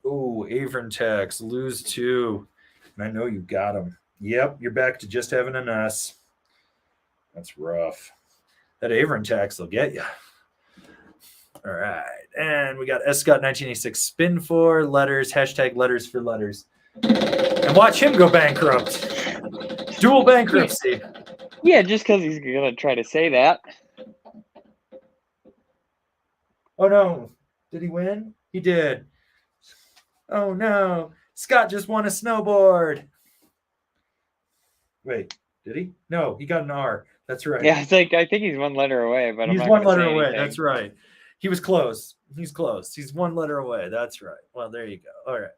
Ooh, Avern tax. Lose 2. And I know you got him. Yep, you're back to just having an S. That's rough. That Avern tax will get you. All right. And we got S. Scott 1986. Spin for letters. Hashtag letters for letters. And watch him go bankrupt. Dual bankruptcy. Yeah, just because he's going to try to say that. Oh, no. Did he win? He did. Oh, no. Scott just won a snowboard. Wait, did he? No, he got an R. That's right. Yeah, I think he's one letter away, but he's I'm not one gonna letter say away. anything. That's right. He was close. He's close. He's one letter away. That's right. Well, there you go. All right.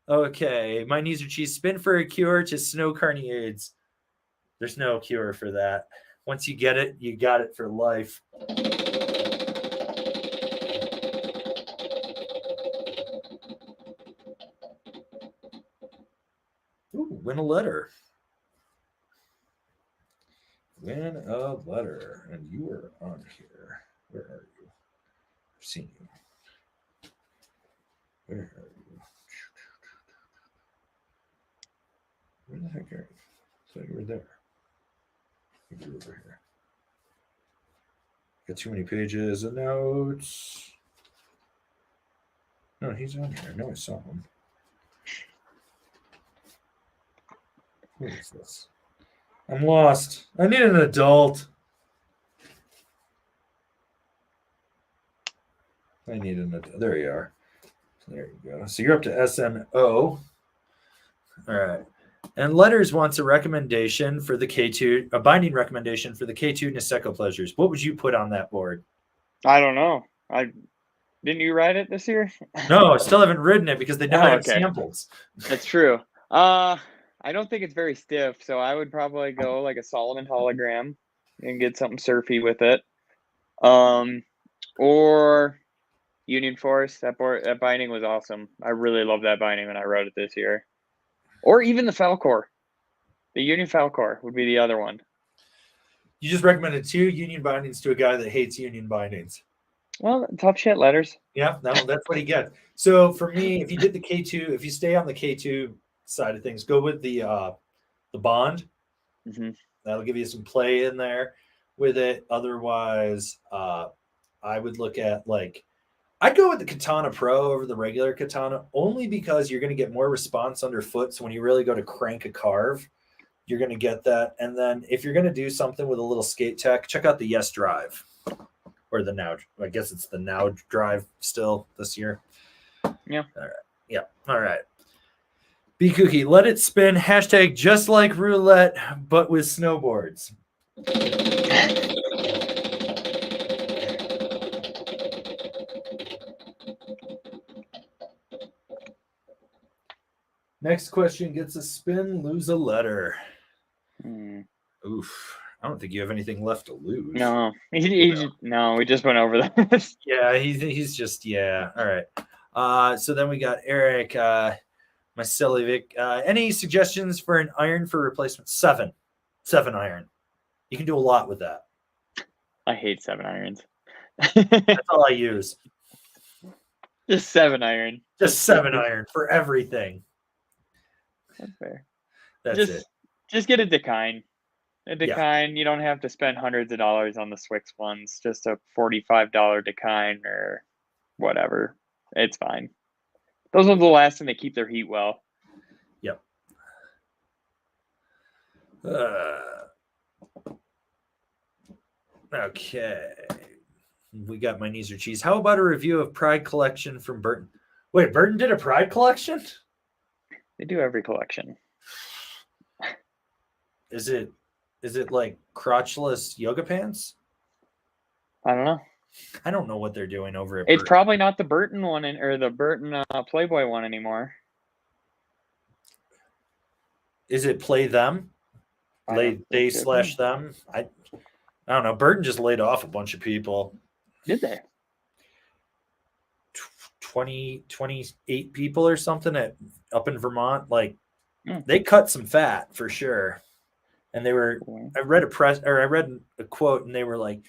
Okay. My knees are cheese. Spin for a cure to snow carniades. There's no cure for that. Once you get it, you got it for life. Ooh, win a letter. Win a letter. And you are on here. Where are you? I've seen you. Where are you? Where the heck are you? So you were there. You're over here. Got too many pages of notes. No, he's on here. I know I saw him. Who is this? I'm lost. I need an adult. I need an adult. There you are. There you go. So you're up to S.N.O.W.B.O.A.R.D. All right. And Letters wants a recommendation for the K2, a binding recommendation for the K2 Niseko Pleasures. What would you put on that board? I don't know. Didn't you write it this year? No, I still haven't ridden it because they never have samples. That's true. I don't think it's very stiff, so I would probably go like a Solomon hologram and get something surfy with it. Or Union Force. That binding was awesome. I really love that binding when I rode it this year. Or even the Falcor. The Union Falcor would be the other one. You just recommended 2 Union bindings to a guy that hates Union bindings. Well, tough shit Letters. Yeah, that's what he gets. So for me, if you did the K2, if you stay on the K2 side of things, go with the Bond. Mm-hmm. That'll give you some play in there with it. Otherwise, I would look at I'd go with the Katana Pro over the regular Katana only because you're going to get more response underfoot. So when you really go to crank a carve, you're going to get that. And then if you're going to do something with a little skate tech, check out the Yes Drive or the Now. I guess it's the Now Drive still this year. Yeah. All right. Yeah. All right. B Cookie, let it spin. Hashtag just like roulette, but with snowboards. Next question gets a spin, lose a letter. Oof. I don't think you have anything left to lose. No, no, we just went over this. Yeah, he's just, yeah. All right. So then we got Eric, my silly Vic. Any suggestions for an iron for replacement? 7 iron. You can do a lot with that. I hate 7 irons. That's all I use. Just 7 iron. Just 7 iron for everything. That's fair. That's it. Just get a Decline. A Decline, Yeah. you don't have to spend hundreds of dollars on the Swix ones. Just a $45 Decline or whatever. It's fine. Those ones will last and they keep their heat well. Yep. Okay. We got my knees or cheese. How about a review of Pride collection from Burton? Wait, Burton did a Pride collection? They do every collection. Is it like crotchless yoga pants? I don't know. I don't know what they're doing over at It's Burton. probably not the Burton one or the Burton Playboy one anymore. Is it play them? They slash them? I don't know. Burton just laid off a bunch of people. Did they? 28 people or something up in Vermont. Like they cut some fat for sure. And they were, I read a quote and they were like,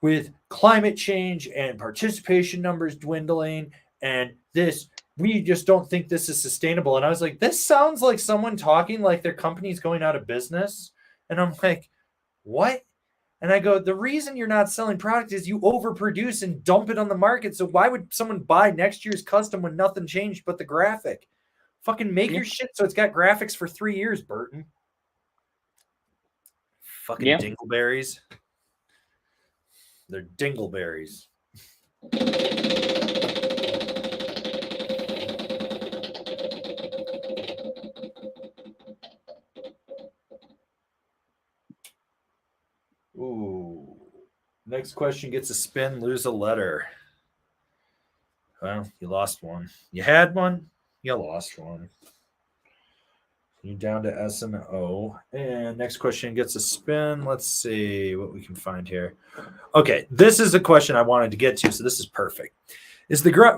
with climate change and participation numbers dwindling and this, we just don't think this is sustainable. And I was like, this sounds like someone talking like their company's going out of business. And I'm like, what? And I go, the reason you're not selling product is you overproduce and dump it on the market. So why would someone buy next year's custom when nothing changed but the graphic? Fucking make your shit so it's got graphics for 3 years, Burton. Fucking dingleberries. They're dingleberries. Ooh. Next question gets a spin, lose a letter. Well, you lost one. You had one, you lost one. You're down to S&O. And next question gets a spin. Let's see what we can find here. Okay, this is a question I wanted to get to, so this is perfect.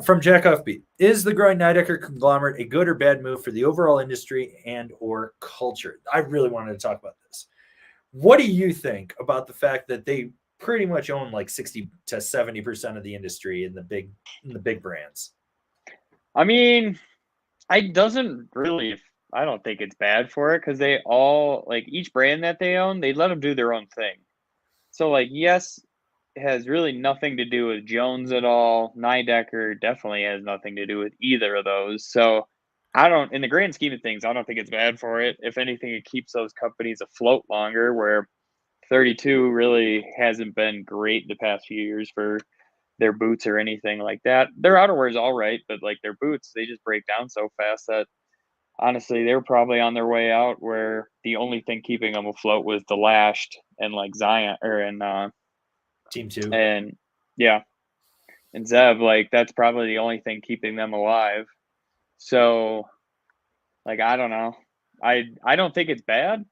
From Jack Offbeat, is the growing Nidecker conglomerate a good or bad move for the overall industry and or culture? I really wanted to talk about this. What do you think about the fact that they pretty much own like 60 to 70% of the industry in the big brands? I mean, I don't think it's bad for it because they all, like, each brand that they own, they let them do their own thing. So, like, yes, it has really nothing to do with Jones at all. Nidecker definitely has nothing to do with either of those. So, in the grand scheme of things, I don't think it's bad for it. If anything, it keeps those companies afloat longer, where 32 really hasn't been great the past few years for their boots or anything like that. Their outerwear is all right, but like their boots, they just break down so fast that honestly, they were probably on their way out, where the only thing keeping them afloat was the Lashed and like Zion Team 2. And yeah, and Zev, like that's probably the only thing keeping them alive. So, like, I don't know. I don't think it's bad.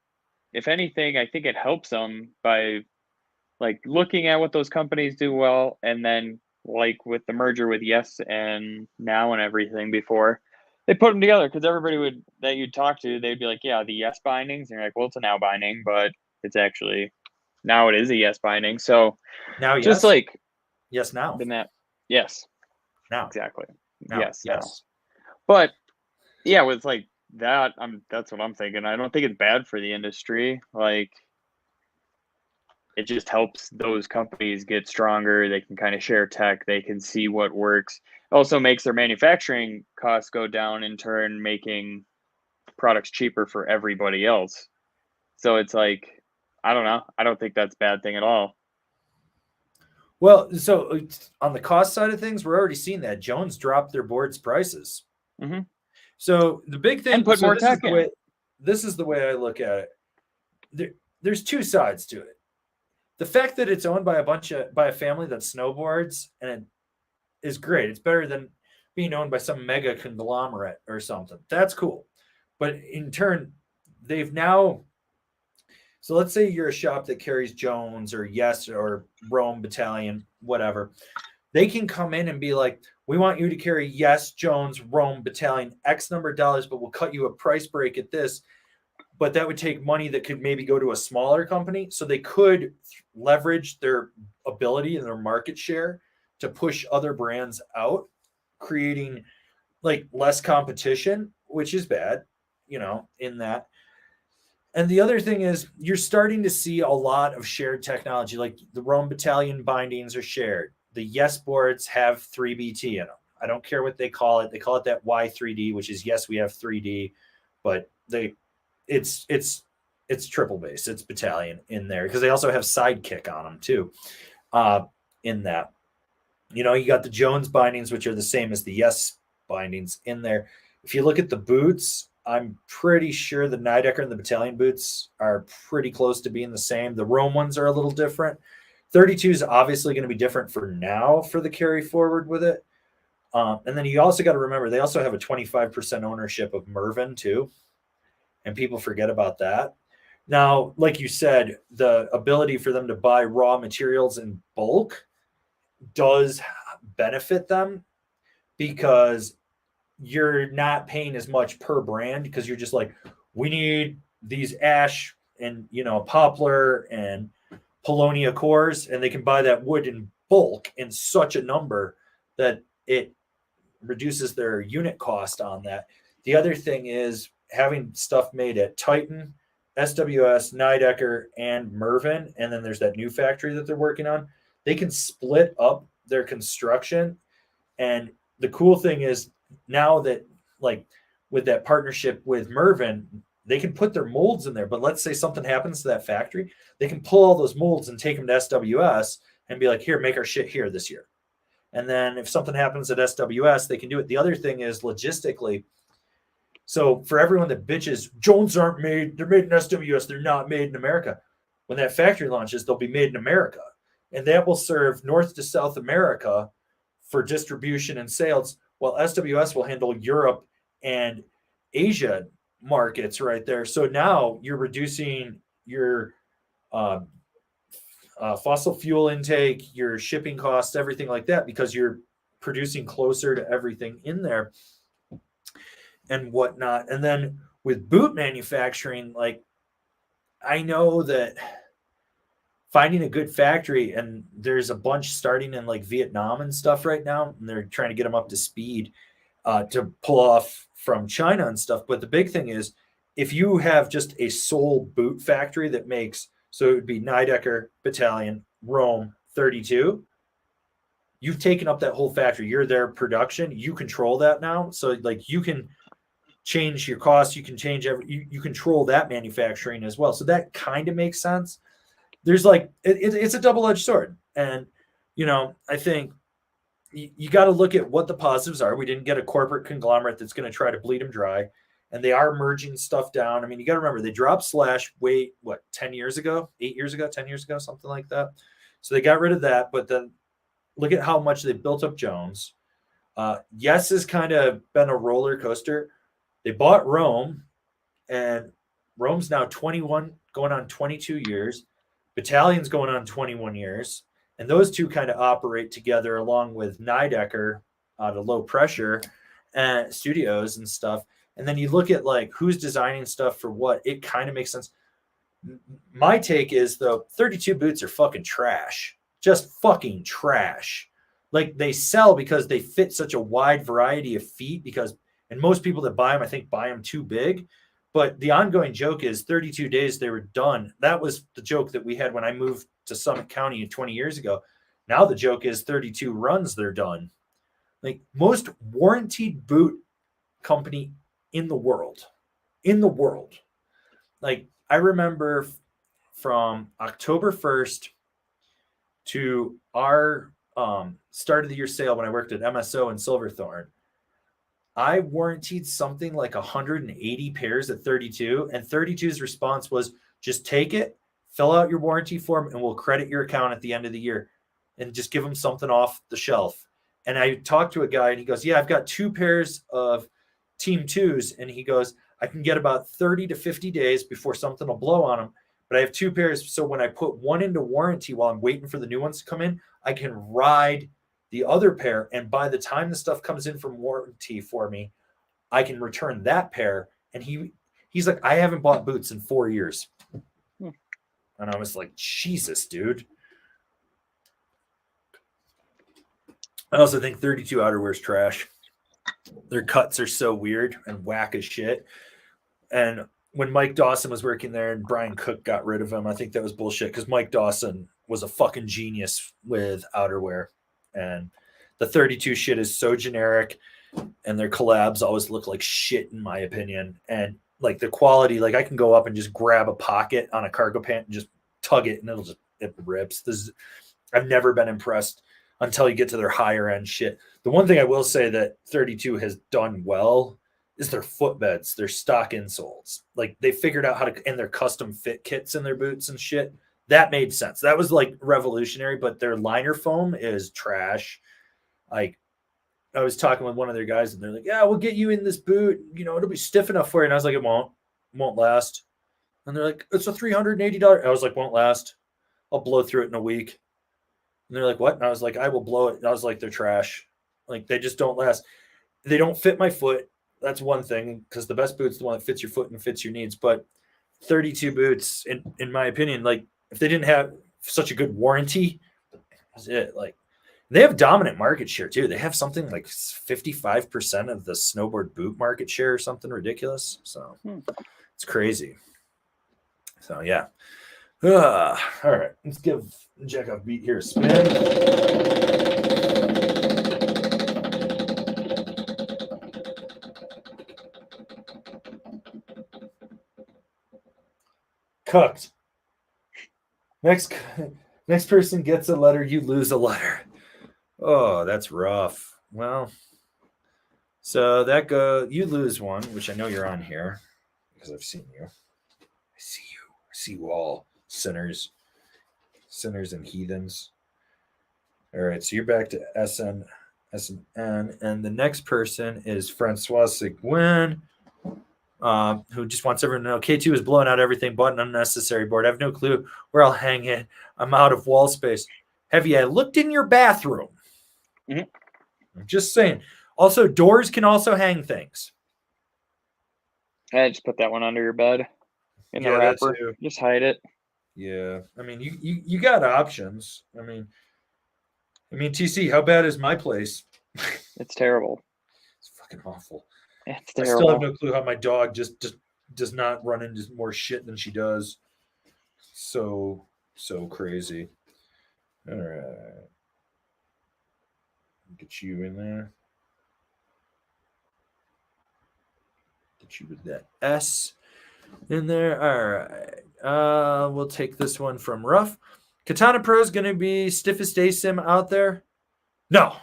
If anything, I think it helps them by like looking at what those companies do well, and then like with the merger with Yes and Now and everything before, they put them together because everybody that you'd talk to, they'd be like, yeah, the Yes bindings. And you're like, well, it's a Now binding, but it's actually now it is a Yes binding. So now, just like Yes Now. Yes. Now. Exactly. Now. Yes. Yes. Now. But yeah, with like that, that's what I'm thinking. I don't think it's bad for the industry. Like, it just helps those companies get stronger. They can kind of share tech. They can see what works. It also makes their manufacturing costs go down, in turn making products cheaper for everybody else. So it's like, I don't know. I don't think that's a bad thing at all. Well, so on the cost side of things, we're already seeing that Jones dropped their boards prices. Mm-hmm. So the big thing, And put so more this is tech the in. way, this is the way I look at it. There's two sides to it. The fact that it's owned by a family that snowboards, and it is great. It's better than being owned by some mega conglomerate or something. That's cool. But in turn, they've now, so let's say you're a shop that carries Jones or Yes or Rome Battalion, whatever. They can come in and be like, we want you to carry Yes, Jones, Rome Battalion, X number of dollars, but we'll cut you a price break at this. But that would take money that could maybe go to a smaller company. So they could leverage their ability and their market share to push other brands out, creating like less competition, which is bad, in that. And the other thing is you're starting to see a lot of shared technology, like the Rome Battalion bindings are shared. The Yes boards have 3BT in them. I don't care what they call it. They call it that Y3D, which is yes, we have 3D, but it's triple base. It's battalion in there because they also have sidekick on them too. In that, you got the Jones bindings, which are the same as the Yes bindings in there. If you look at the boots, I'm pretty sure the Nidecker and the battalion boots are pretty close to being the same. The Rome ones are a little different. 32 is obviously going to be different for now for the carry forward with it. And then you also got to remember they also have a 25% ownership of Mervin too, and people forget about that. Now, like you said, the ability for them to buy raw materials in bulk does benefit them because you're not paying as much per brand because you're just like, we need these ash and poplar and Polonia cores, and they can buy that wood in bulk in such a number that it reduces their unit cost on that. The other thing is having stuff made at Titan, SWS, Nidecker, and Mervin, and then there's that new factory that they're working on. They can split up their construction, and the cool thing is now that like with that partnership with Mervin, they can put their molds in there. But let's say something happens to that factory, they can pull all those molds and take them to SWS and be like, here, make our shit here this year. And then if something happens at SWS, they can do it. The other thing is logistically. So for everyone that bitches, Jones aren't made, they're made in SWS, they're not made in America. When that factory launches, they'll be made in America. And that will serve North to South America for distribution and sales, while SWS will handle Europe and Asia markets right there. So now you're reducing your uh, fossil fuel intake, your shipping costs, everything like that, because you're producing closer to everything in there and whatnot. And then with boot manufacturing, like I know that finding a good factory, and there's a bunch starting in like Vietnam and stuff right now, and they're trying to get them up to speed to pull off from China and stuff. But the big thing is if you have just a sole boot factory that makes, so it would be Nidecker, Battalion, Rome, 32, you've taken up that whole factory. You're their production. You control that now. So like you can change your costs. You can change you control that manufacturing as well. So that kind of makes sense. There's like, it's a double-edged sword. And, I think you got to look at what the positives are. We didn't get a corporate conglomerate that's going to try to bleed them dry. And they are merging stuff down. I mean, you got to remember, they dropped Slash 10 years ago, 8 years ago, 10 years ago, something like that. So they got rid of that. But then look at how much they built up Jones. Yes has kind of been a roller coaster. They bought Rome, and Rome's now 21, going on 22 years. Battalion's going on 21 years. And those two kind of operate together along with Nidecker out of Low Pressure and studios and stuff. And then you look at like who's designing stuff for what, it kind of makes sense. My take is though, 32 boots are fucking trash. Just fucking trash. Like they sell because they fit such a wide variety of feet and most people that buy them, I think buy them too big. But the ongoing joke is 32 days they were done. That was the joke that we had when I moved to Summit County 20 years ago. Now the joke is 32 runs they're done. Like most warranted boot company in the world. Like I remember from October 1st to our start of the year sale when I worked at MSO in Silverthorne, I warranted something like 180 pairs at 32, and 32's response was just take it, fill out your warranty form, and we'll credit your account at the end of the year and just give them something off the shelf. And I talked to a guy and he goes, yeah, I've got 2 pairs of Team 2s. And he goes, I can get about 30 to 50 days before something will blow on them. But I have 2 pairs. So when I put one into warranty while I'm waiting for the new ones to come in, I can ride the other pair. And by the time the stuff comes in from warranty for me, I can return that pair. And he's like, I haven't bought boots in 4 years. And I was like, Jesus, dude. I also think 32 outerwear is trash. Their cuts are so weird and whack as shit. And when Mike Dawson was working there and Brian Cook got rid of him, I think that was bullshit because Mike Dawson was a fucking genius with outerwear. And the 32 shit is so generic and their collabs always look like shit in my opinion. And like the quality, like I can go up and just grab a pocket on a cargo pant and just tug it and it rips. I've never been impressed until you get to their higher end shit. The one thing I will say that 32 has done well is their footbeds, their stock insoles. Like they figured out how to, and their custom fit kits in their boots and shit. That made sense. That was like revolutionary, but their liner foam is trash. Like I was talking with one of their guys and they're like, yeah, we'll get you in this boot. You know, it'll be stiff enough for you. And I was like, it won't last. And they're like, it's a $380. I was like, won't last. I'll blow through it in a week. And they're like, what? And I was like, I will blow it. And I was like, they're trash. Like they just don't last. They don't fit my foot. That's one thing because the best boot's the one that fits your foot and fits your needs. But 32 boots, in my opinion, like if they didn't have such a good warranty, that's it. Like they have dominant market share too. They have something like 55% of the snowboard boot market share or something ridiculous. So it's crazy. So yeah. All right, let's give Jack a beat here. Spin. Cooked. Next person gets a letter, you lose a letter. Oh, that's rough. Well, so you lose one, which I know you're on here because I've seen you. I see you all. Sinners and heathens. All right, so you're back to SN, and the next person is Francois Seguin, who just wants everyone to know K2 is blowing out everything but an unnecessary board. I have no clue where I'll hang it. I'm out of wall space. Have you looked in your bathroom? Mm-hmm. I'm just saying. Also, doors can also hang things. I just put that one under your bed in the wrapper. Just hide it. Yeah, I mean, you got options. I mean, TC, how bad is my place? It's terrible. It's fucking awful. It's terrible. I still have no clue how my dog just does not run into more shit than she does. So crazy. All right, get you in there. Get you with that S in there. All right. We'll take this one from Ruff. Katana Pro is going to be stiffest ASIM out there. No,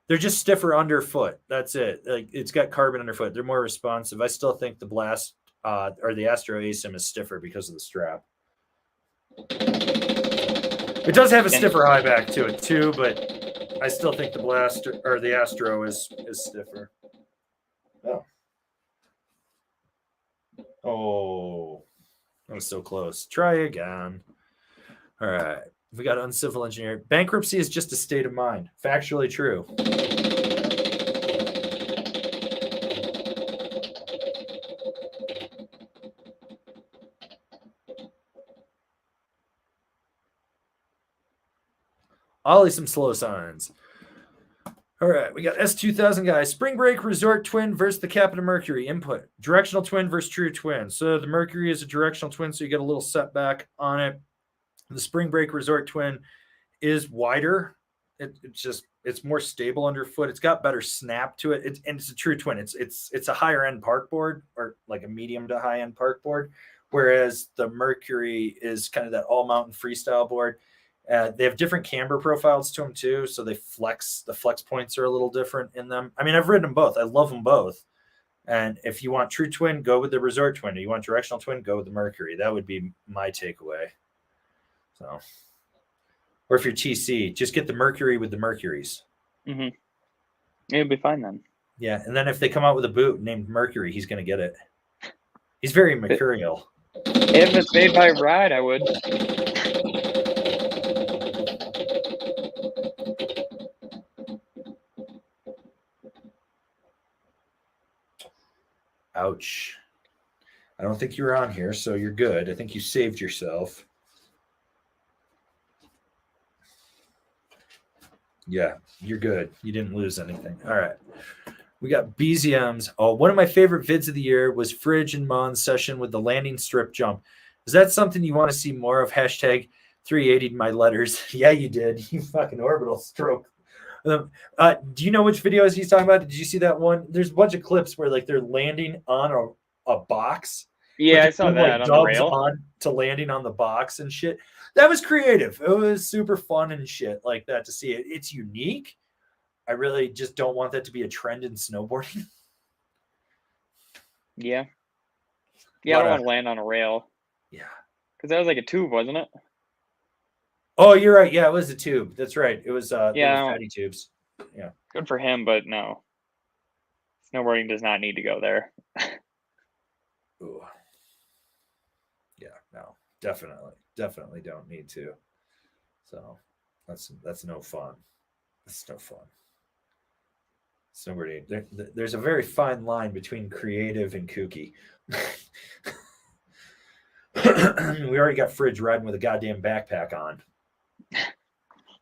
they're just stiffer underfoot. That's it. Like it's got carbon underfoot. They're more responsive. I still think the Blast or the Astro ASIM is stiffer because of the strap. It does have a stiffer high back to it too, but I still think the Blast or the Astro is stiffer. Oh, that was so close. Try again. All right. We got uncivil engineer. Bankruptcy is just a state of mind. Factually true. Ollie, some slow signs. All right, we got S2000 guys. Spring Break Resort Twin versus the Captain Mercury. Input. Directional twin versus true twin. So the Mercury is a directional twin, so you get a little setback on it. The Spring Break Resort Twin is wider. It's more stable underfoot. It's got better snap to it. And it's a true twin. It's a higher end park board or like a medium to high end park board, whereas the Mercury is kind of that all mountain freestyle board. They have different camber profiles to them too, so they flex. The flex points are a little different in them. I mean, I've ridden them both. I love them both. And if you want true twin, go with the resort twin. If you want directional twin, go with the Mercury. That would be my takeaway. So, or if you're TC, just get the Mercury with the Mercuries. Mm-hmm. It'll be fine then. Yeah, and then if they come out with a boot named Mercury, he's going to get it. He's very mercurial. If it's made by Ride, I would. Ouch. I don't think you were on here, so you're good. I think you saved yourself. Yeah, you're good. You didn't lose anything. All right. We got BZMs. Oh, one of my favorite vids of the year was Fridge and Mon's session with the landing strip jump. Is that something you want to see more of? Hashtag 380 my letters. Yeah, you did. You fucking orbital stroke. Do you know which videos he's talking about? Did you see that one? There's a bunch of clips where like they're landing on a box. Yeah, I saw that on the rail. On to landing on the box and shit. That was creative. It was super fun and shit like that to see it. It's unique. I really just don't want that to be a trend in snowboarding. Yeah. Yeah, I don't want to land on a rail. Yeah. Because that was like a tube, wasn't it? Oh, you're right. Yeah, it was a tube. That's right. It was fatty tubes. Yeah. Good for him, but no. Snowboarding does not need to go there. Ooh. Yeah, no. Definitely don't need to. So that's no fun. It's no fun. Snowboarding. There's a very fine line between creative and kooky. We already got Fridge riding with a goddamn backpack on.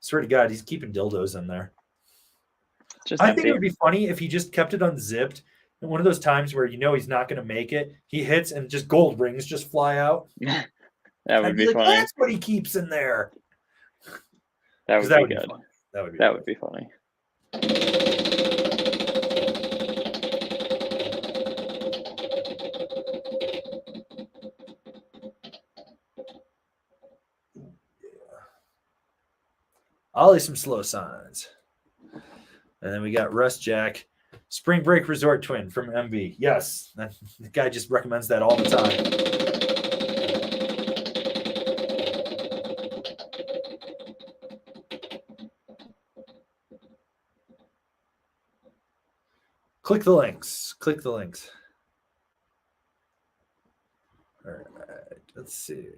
Swear to God, he's keeping dildos in there. I think it would be funny if he just kept it unzipped. And one of those times where you know he's not going to make it, he hits and just gold rings just fly out. That would be funny. That's what he keeps in there. That would be good. That would be funny. Ollie some slow signs. And then we got Russ Jack, Spring Break Resort Twin from MB. Yes, the guy just recommends that all the time. Click the links. Click the links. All right, let's see.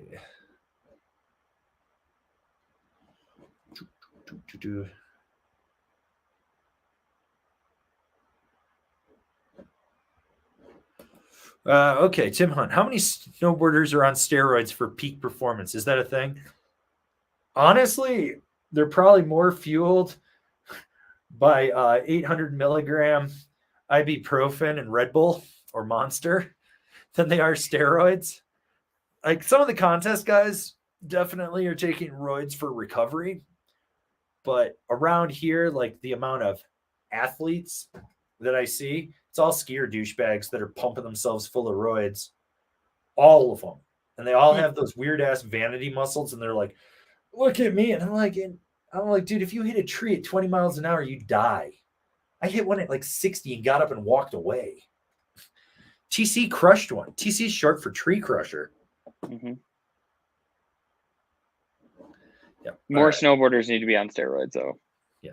Okay, Tim Hunt. How many snowboarders are on steroids for peak performance? Is that a thing? Honestly, they're probably more fueled by 800 milligram ibuprofen and Red Bull or Monster than they are steroids. Like some of the contest guys definitely are taking roids for recovery. But around here, like the amount of athletes that I see, it's all skier douchebags that are pumping themselves full of roids. All of them. And they all have those weird ass vanity muscles. And they're like, look at me. And I'm like, dude, if you hit a tree at 20 miles an hour, you die. I hit one at like 60 and got up and walked away. TC crushed one. TC is short for tree crusher. Mm-hmm. Yeah. More snowboarders need to be on steroids, though. Yeah.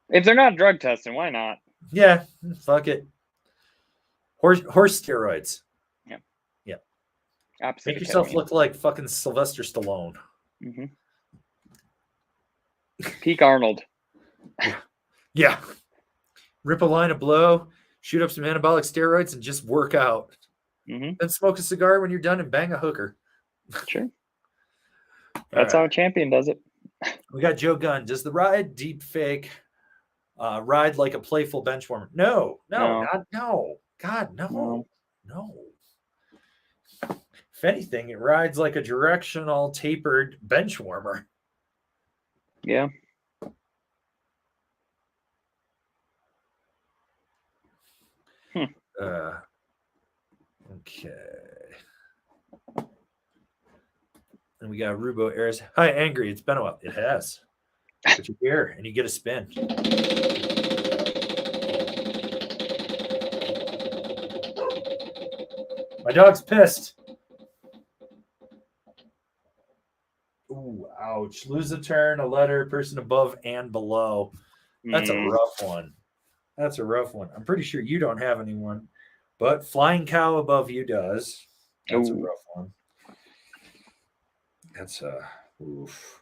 If they're not drug testing, why not? Yeah. Fuck it. Horse steroids. Yeah. Yeah. Opposite Make yourself look like fucking Sylvester Stallone. Mm-hmm. Peak Arnold. Yeah. Rip a line of blow, shoot up some anabolic steroids, and just work out. Mm-hmm. Then smoke a cigar when you're done and bang a hooker. Sure. That's how a champion does it. We got Joe Gunn. Does the ride deep fake ride like a playful bench warmer? No. God, no. If anything, it rides like a directional tapered bench warmer. Yeah. Okay. And we got Rubo Airs. Hi, Angry. It's been a while. It has. But you're here and you get a spin. My dog's pissed. Ooh, ouch. Lose a turn, a letter, person above and below. That's a rough one. That's a rough one. I'm pretty sure you don't have anyone, but Flying Cow above you does. That's a rough one. That's oof.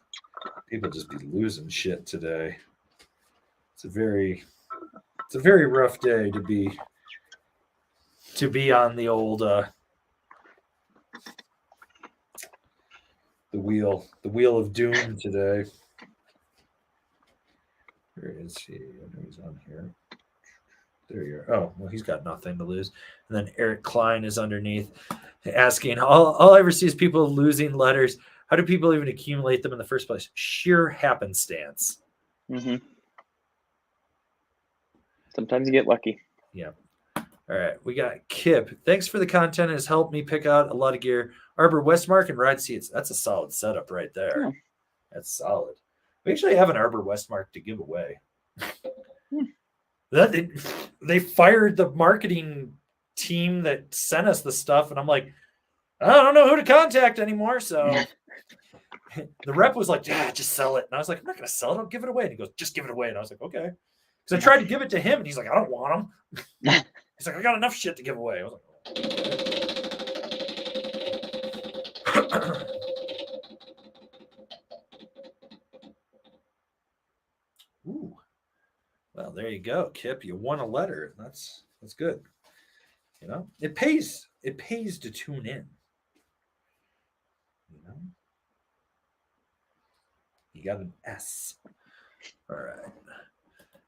People just be losing shit today. It's a very rough day to be on the old the wheel of doom today. Where is he? I know he's on here. There you are. Oh, well, he's got nothing to lose. And then Eric Klein is underneath asking, all I ever see is people losing letters. How do people even accumulate them in the first place? Sheer happenstance. Mm-hmm. Sometimes you get lucky. Yeah. All right. We got Kip. Thanks for the content. It has helped me pick out a lot of gear. Arbor Westmark and ride seats. That's a solid setup right there. Yeah. That's solid. We actually have an Arbor Westmark to give away. They fired the marketing team that sent us the stuff, and I'm like, I don't know who to contact anymore. So the rep was like, yeah, just sell it. And I was like, I'm not going to sell it. I'll give it away. And he goes, just give it away. And I was like, okay. Because I tried to give it to him, and he's like, I don't want them. He's like, I got enough shit to give away. I was like, okay. Ooh. Well, there you go, Kip. You won a letter. That's good. You know, it pays to tune in. You know, you got an S. All right.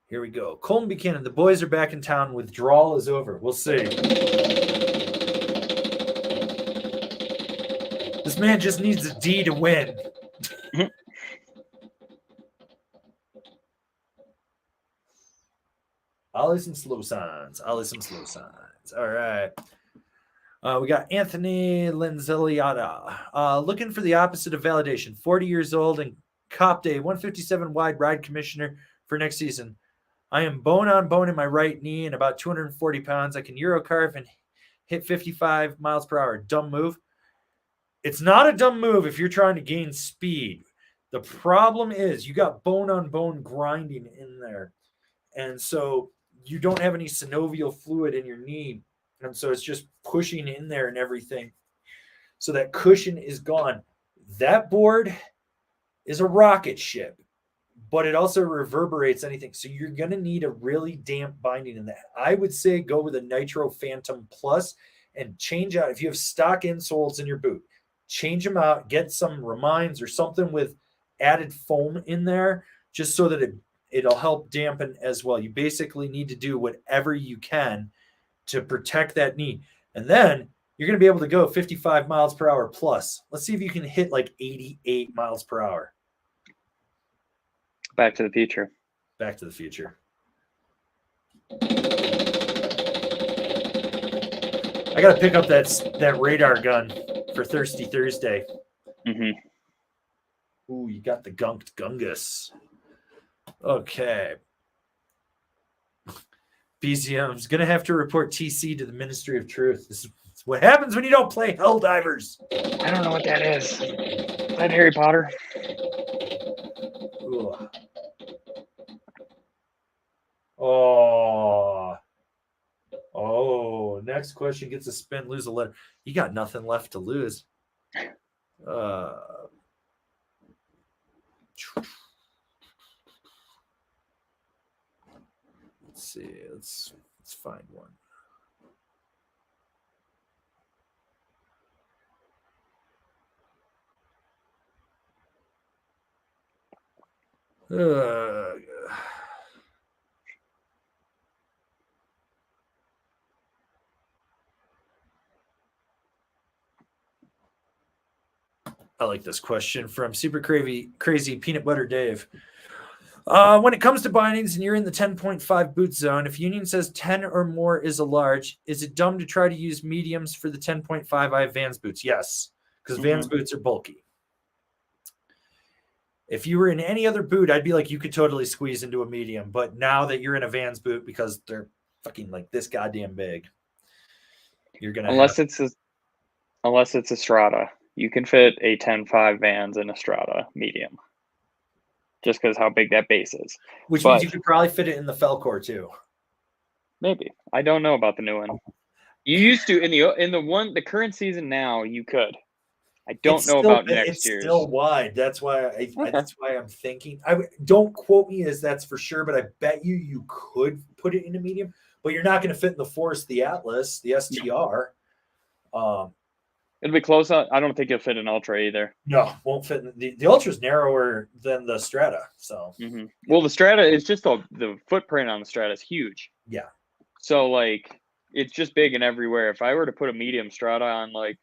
Here we go. Colton Buchanan. The boys are back in town. Withdrawal is over. We'll see. This man just needs a D to win. Ollie some slow signs. All right. We got Anthony Lenziliata. Looking for the opposite of validation. 40 years old and copped a 157 wide ride commissioner for next season. I am bone on bone in my right knee and about 240 pounds. I can Euro carve and hit 55 miles per hour. Dumb move. It's not a dumb move if you're trying to gain speed. The problem is you got bone on bone grinding in there. And so you don't have any synovial fluid in your knee. And so it's just pushing in there and everything. So that cushion is gone. That board is a rocket ship, but it also reverberates anything. So you're going to need a really damp binding in that. I would say go with a Nitro Phantom Plus and change out. If you have stock insoles in your boot, change them out, get some Remines or something with added foam in there, just so that it'll help dampen as well. You basically need to do whatever you can to protect that knee. And then you're going to be able to go 55 miles per hour plus. Let's see if you can hit like 88 miles per hour. Back to the future. Back to the future. I got to pick up that radar gun for Thirsty Thursday. Mm-hmm. Ooh, you got the gunked Gungus. Okay. BZM's going to have to report TC to the Ministry of Truth. This is what happens when you don't play Helldivers. I don't know what that is. Is that Harry Potter? Ooh. Oh, next question gets a spin, lose a letter. You got nothing left to lose. Let's see. Let's find one. I like this question from Super Crazy Peanut Butter Dave. When it comes to bindings and you're in the 10.5 boot zone, if Union says 10 or more is a large, is it dumb to try to use mediums for the 10.5? I have Vans boots. Yes, because Vans boots are bulky. If you were in any other boot, I'd be like, you could totally squeeze into a medium. But now that you're in a Vans boot, because they're fucking like this goddamn big, you're gonna unless it's a Strata, you can fit a 10.5 Vans in a Strata medium, just because how big that base is. which means you could probably fit it in the Felcor too. Maybe. I don't know about the new one. You used to in the current season now you could. I don't know about next year's. It's still wide. That's why that's why I'm thinking. Don't quote me as that's for sure, but I bet you could put it in a medium, but you're not going to fit in the Force, the Atlas, the STR. It'll be close. I don't think you'll fit an Ultra either. No, won't fit. The Ultra's narrower than the Strata. So well, the Strata is just the footprint on the Strata is huge. Yeah. So like it's just big and everywhere. If I were to put a medium Strata on like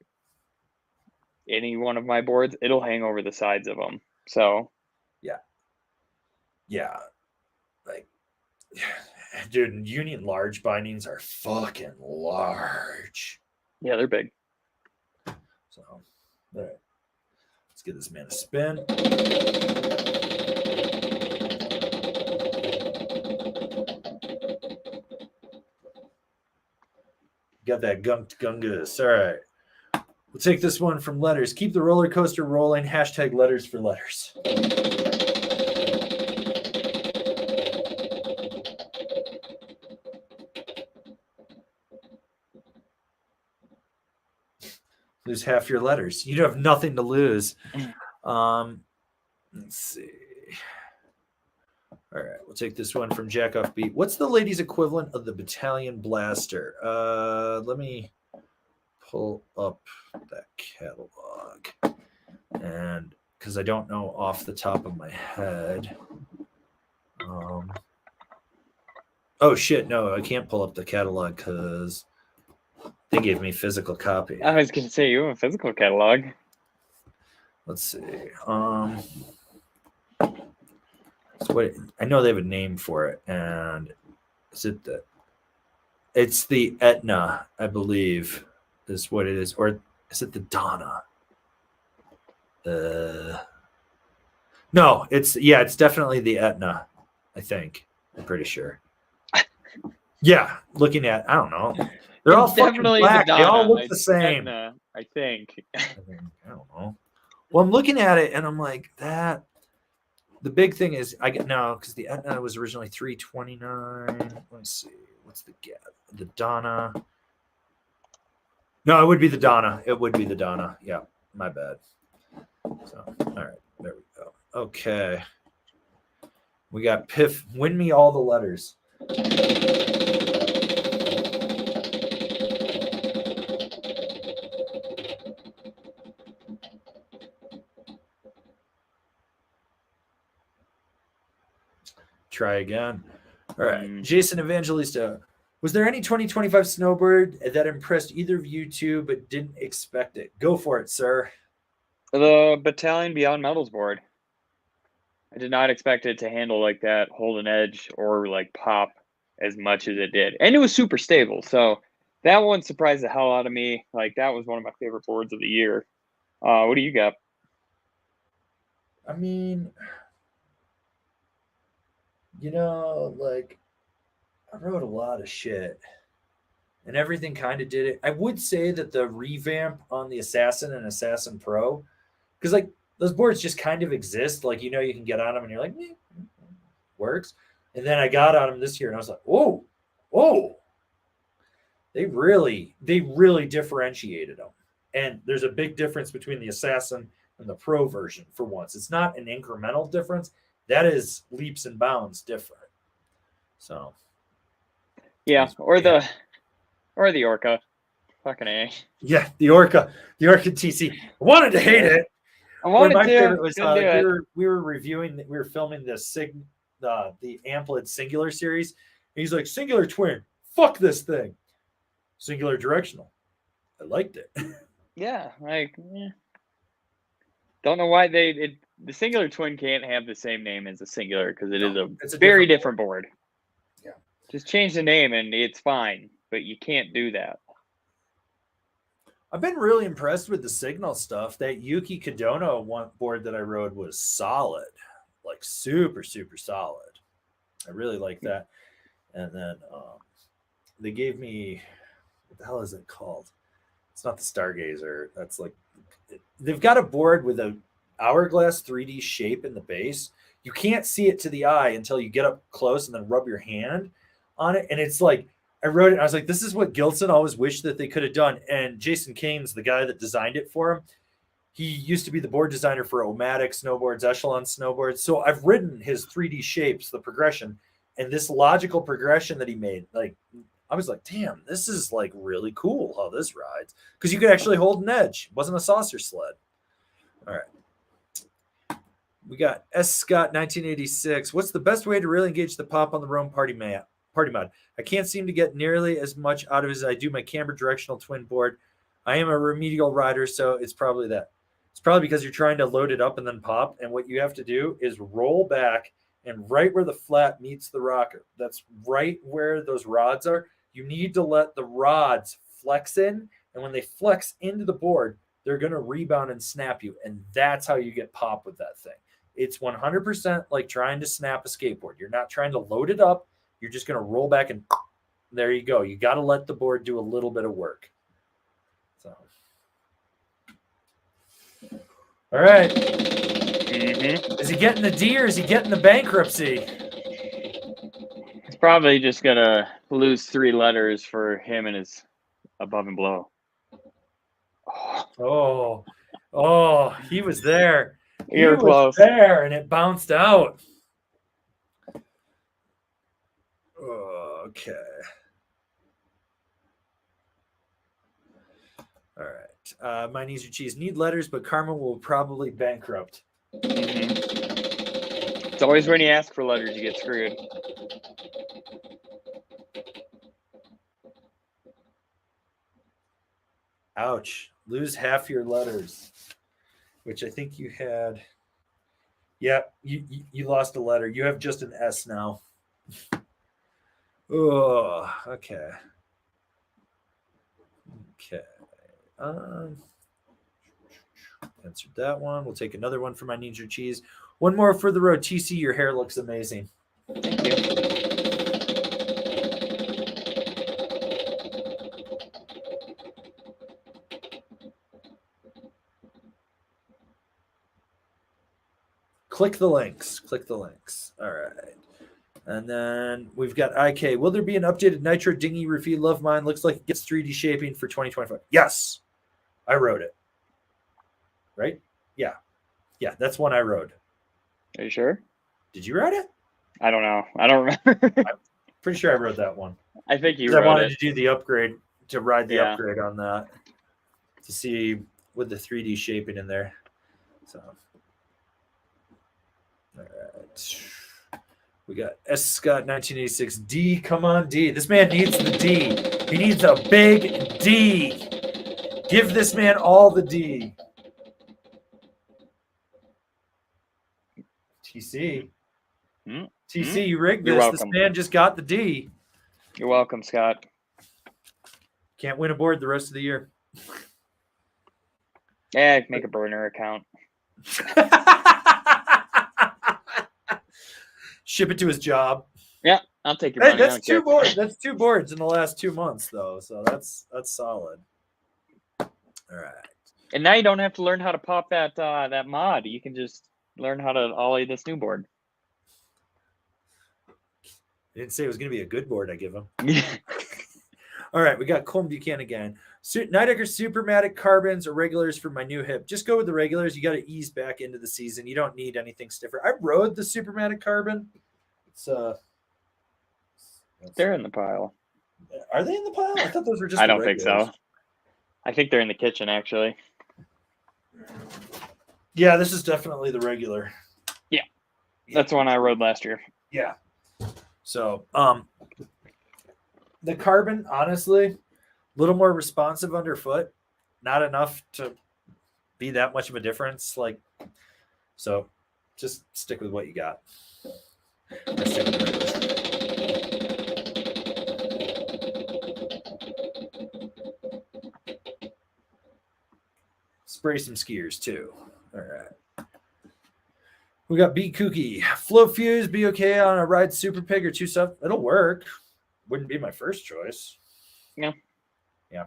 any one of my boards, it'll hang over the sides of them. So yeah, like, dude, Union large bindings are fucking large. Yeah, they're big. So, all right, let's give this man a spin. Got that gungus. All right. We'll take this one from letters. Keep the roller coaster rolling. Hashtag letters for letters. Lose half your letters. You have nothing to lose. Let's see. All right, we'll take this one from Jack Off Beat. What's the ladies' equivalent of the Battalion Blaster? Let me pull up that catalog, and because I don't know off the top of my head. Oh shit, no, I can't pull up the catalog because they gave me physical copy. I was gonna say you have a physical catalog. Let's see. What I know they have a name for it, and it's the Etna, I believe, is what it is, or is it the Donna? No, it's definitely the Etna. I think I'm pretty sure. Yeah, looking at, I don't know. They're all fucking black. They all look the same. Etna, I think. I don't know. Well, I'm looking at it and I'm like, that. The big thing is I get now because the Etna was originally $329. Let me see. What's the gap? The Donna. No, it would be the Donna. It would be the Donna. Yeah, my bad. So, all right, there we go. Okay. We got Piff. Win me all the letters. Try again. All right. Jason Evangelista. Was there any 2025 snowboard that impressed either of you two but didn't expect it? Go for it, sir. The Battalion Beyond Metals board. I did not expect it to handle like that, hold an edge, or like pop as much as it did. And it was super stable. So that one surprised the hell out of me. Like that was one of my favorite boards of the year. What do you got? I mean, like I wrote a lot of shit and everything kind of did it. I would say that the revamp on the Assassin and Assassin Pro, because like those boards just kind of exist. Like, you can get on them and you're like, works. And then I got on them this year and I was like, whoa. They really differentiated them. And there's a big difference between the Assassin and the Pro version for once. It's not an incremental difference. That is leaps and bounds different. So. Yeah, or the Orca. Fucking A. Yeah, the Orca TC. I wanted to hate it. I wanted my to. Favorite was we were reviewing, we were filming the Amplid Singular series. And he's like, Singular Twin, fuck this thing. Singular Directional. I liked it. Yeah, don't know why the Singular Twin can't have the same name as the Singular because it's a very different board. Yeah. Just change the name and it's fine, but you can't do that. I've been really impressed with the signal stuff. That Yuki Kadono board that I rode was solid, like super, super solid. I really like that. And then they gave me, what the hell is it called? It's not the Stargazer. That's like, they've got a board with a hourglass 3D shape in the base. You can't see it to the eye until you get up close and then rub your hand on it. And it's like, I wrote it and I was like, this is what Gilson always wished that they could have done. And Jason Kane's the guy that designed it for him. He used to be the board designer for O-Matic snowboards, Echelon snowboards. So I've ridden his 3D shapes, the progression, and this logical progression that he made. Like, I was like, damn, this is like really cool how this rides. Because you could actually hold an edge. It wasn't a saucer sled. All right. We got S. Scott 1986. What's the best way to really engage the pop on the Rome party mod? I can't seem to get nearly as much out of it as I do my camber directional twin board. I am a remedial rider, so it's probably that. It's probably because you're trying to load it up and then pop. And what you have to do is roll back, and right where the flat meets the rocker, that's right where those rods are. You need to let the rods flex in. And when they flex into the board, they're going to rebound and snap you. And that's how you get pop with that thing. It's 100% like trying to snap a skateboard. You're not trying to load it up. You're just going to roll back and there you go. You got to let the board do a little bit of work. So, all right. Is he getting the D or is he getting the bankruptcy? He's probably just going to lose 3 letters for him and his above and below. Oh, he was there. You're close. There, and it bounced out. Okay. All right. My knees are cheese. Need letters, but Karma will probably bankrupt. It's always when you ask for letters you get screwed. Ouch. Lose half your letters, which I think you had. Yeah, you lost a letter. You have just an S now. Oh, okay. Okay. Answered that one. We'll take another one for my Ninja Cheese. One more for the road. TC, your hair looks amazing. Thank you. Click the links. Click the links. All right. And then we've got IK. Will there be an updated Nitro dinghy Ruffy Love Mine? Looks like it gets 3D shaping for 2025. Yes. I wrote it. Right? Yeah. Yeah, that's one I wrote. Are you sure? Did you write it? I don't know. I don't remember. I'm pretty sure I wrote that one. I think you wrote I wanted it. to do the upgrade, to ride the upgrade on that, to see with the 3D shaping in there. So, all right. We got S. Scott 1986. D. Come on, D. This man needs the D. He needs a big D. Give this man all the D. TC. TC, you rigged this. This man just got the D. You're welcome, Scott. Can't win a board the rest of the year. Yeah, make a burner account. Ship it to his job. Yeah, I'll take your money. That's 2 boards. That's 2 boards in the last 2 months, though. So that's solid. All right. And now you don't have to learn how to pop that that mod. You can just learn how to ollie this new board. I didn't say it was going to be a good board I give him. All right, we got Colm Buchanan again. Nidecker Supermatic carbons or regulars for my new hip. Just go with the regulars. You got to ease back into the season. You don't need anything stiffer. I rode the Supermatic carbon. It's they're in the pile. Are they in the pile? I thought those were just. I don't think so. I think they're in the kitchen actually. Yeah, this is definitely the regular. Yeah, that's the one I rode last year. Yeah. So, the carbon, honestly, a little more responsive underfoot, not enough to be that much of a difference. Like, so just stick with what you got. spray some skiers too. All right. We got Beat Kooky. Float Fuse, be okay on a ride Super Pig or 2 stuff. It'll work. Wouldn't be my first choice. Yeah. Yeah.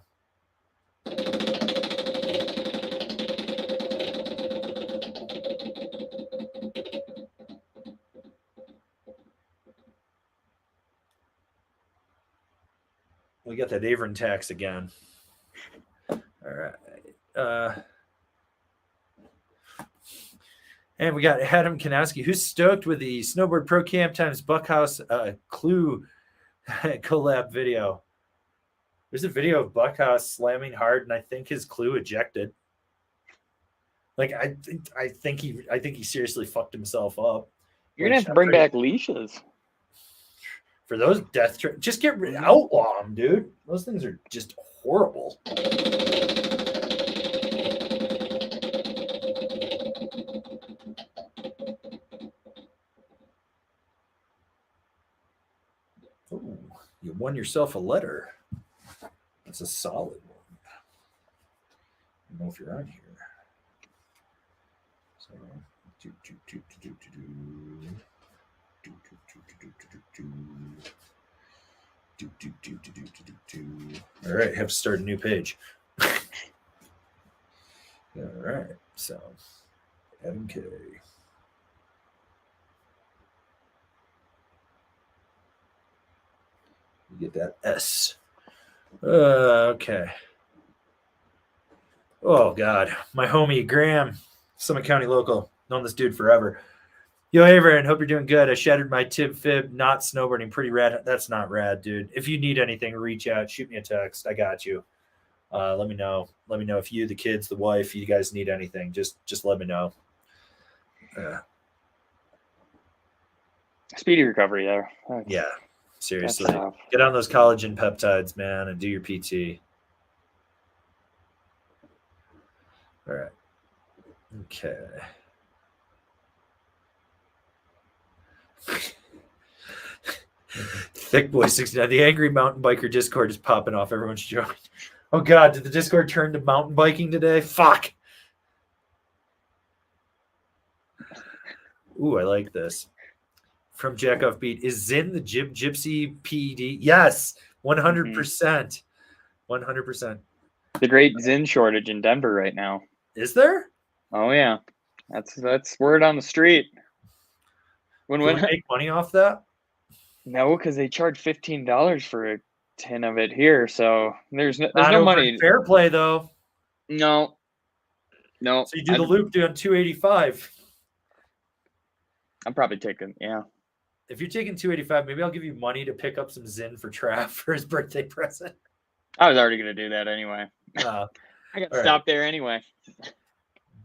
We got that Avron tax again. All right. And we got Adam Kanowski, who's stoked with the Snowboard Pro Camp times Buckhouse Clue collab video. There's a video of Buckhouse slamming hard, and I think his Clue ejected. Like I think he seriously fucked himself up. You're gonna have to bring back leashes for those death traps. Just get outlaw them, dude. Those things are just horrible. Ooh, you won yourself a letter. That's a solid one. I don't know if you're on here. So, all right, have to start a new page. All right, so Adam K. You get that S. Okay. Oh God, my homie Graham, Summit County local, known this dude forever. Yo, Averin, hope you're doing good. I shattered my tib fib, not snowboarding. Pretty rad. That's not rad, dude. If you need anything, reach out, shoot me a text. I got you. Let me know. Let me know if you, the kids, the wife, you guys need anything. Just let me know. speedy recovery there. Yeah, seriously. Get on those collagen peptides, man, and do your PT. All right. Okay. Thick Boy 69. The angry mountain biker Discord is popping off. Everyone's joking. Oh God, did the Discord turn to mountain biking today? Fuck. Ooh, I like this. From Jack Off Beat. Is Zin the Gypsy PED? Yes, 100%. 100%. The great Zin shortage in Denver right now. Is there? Oh yeah. That's word on the street. Can we make money off that? No, because they charge $15 for a tin of it here, so there's no money. Fair play though. No. So you do the loop doing $285. I'm probably taking, yeah. If you're taking $285, maybe I'll give you money to pick up some Zin for Trav for his birthday present. I was already gonna do that anyway. I got to stop there anyway.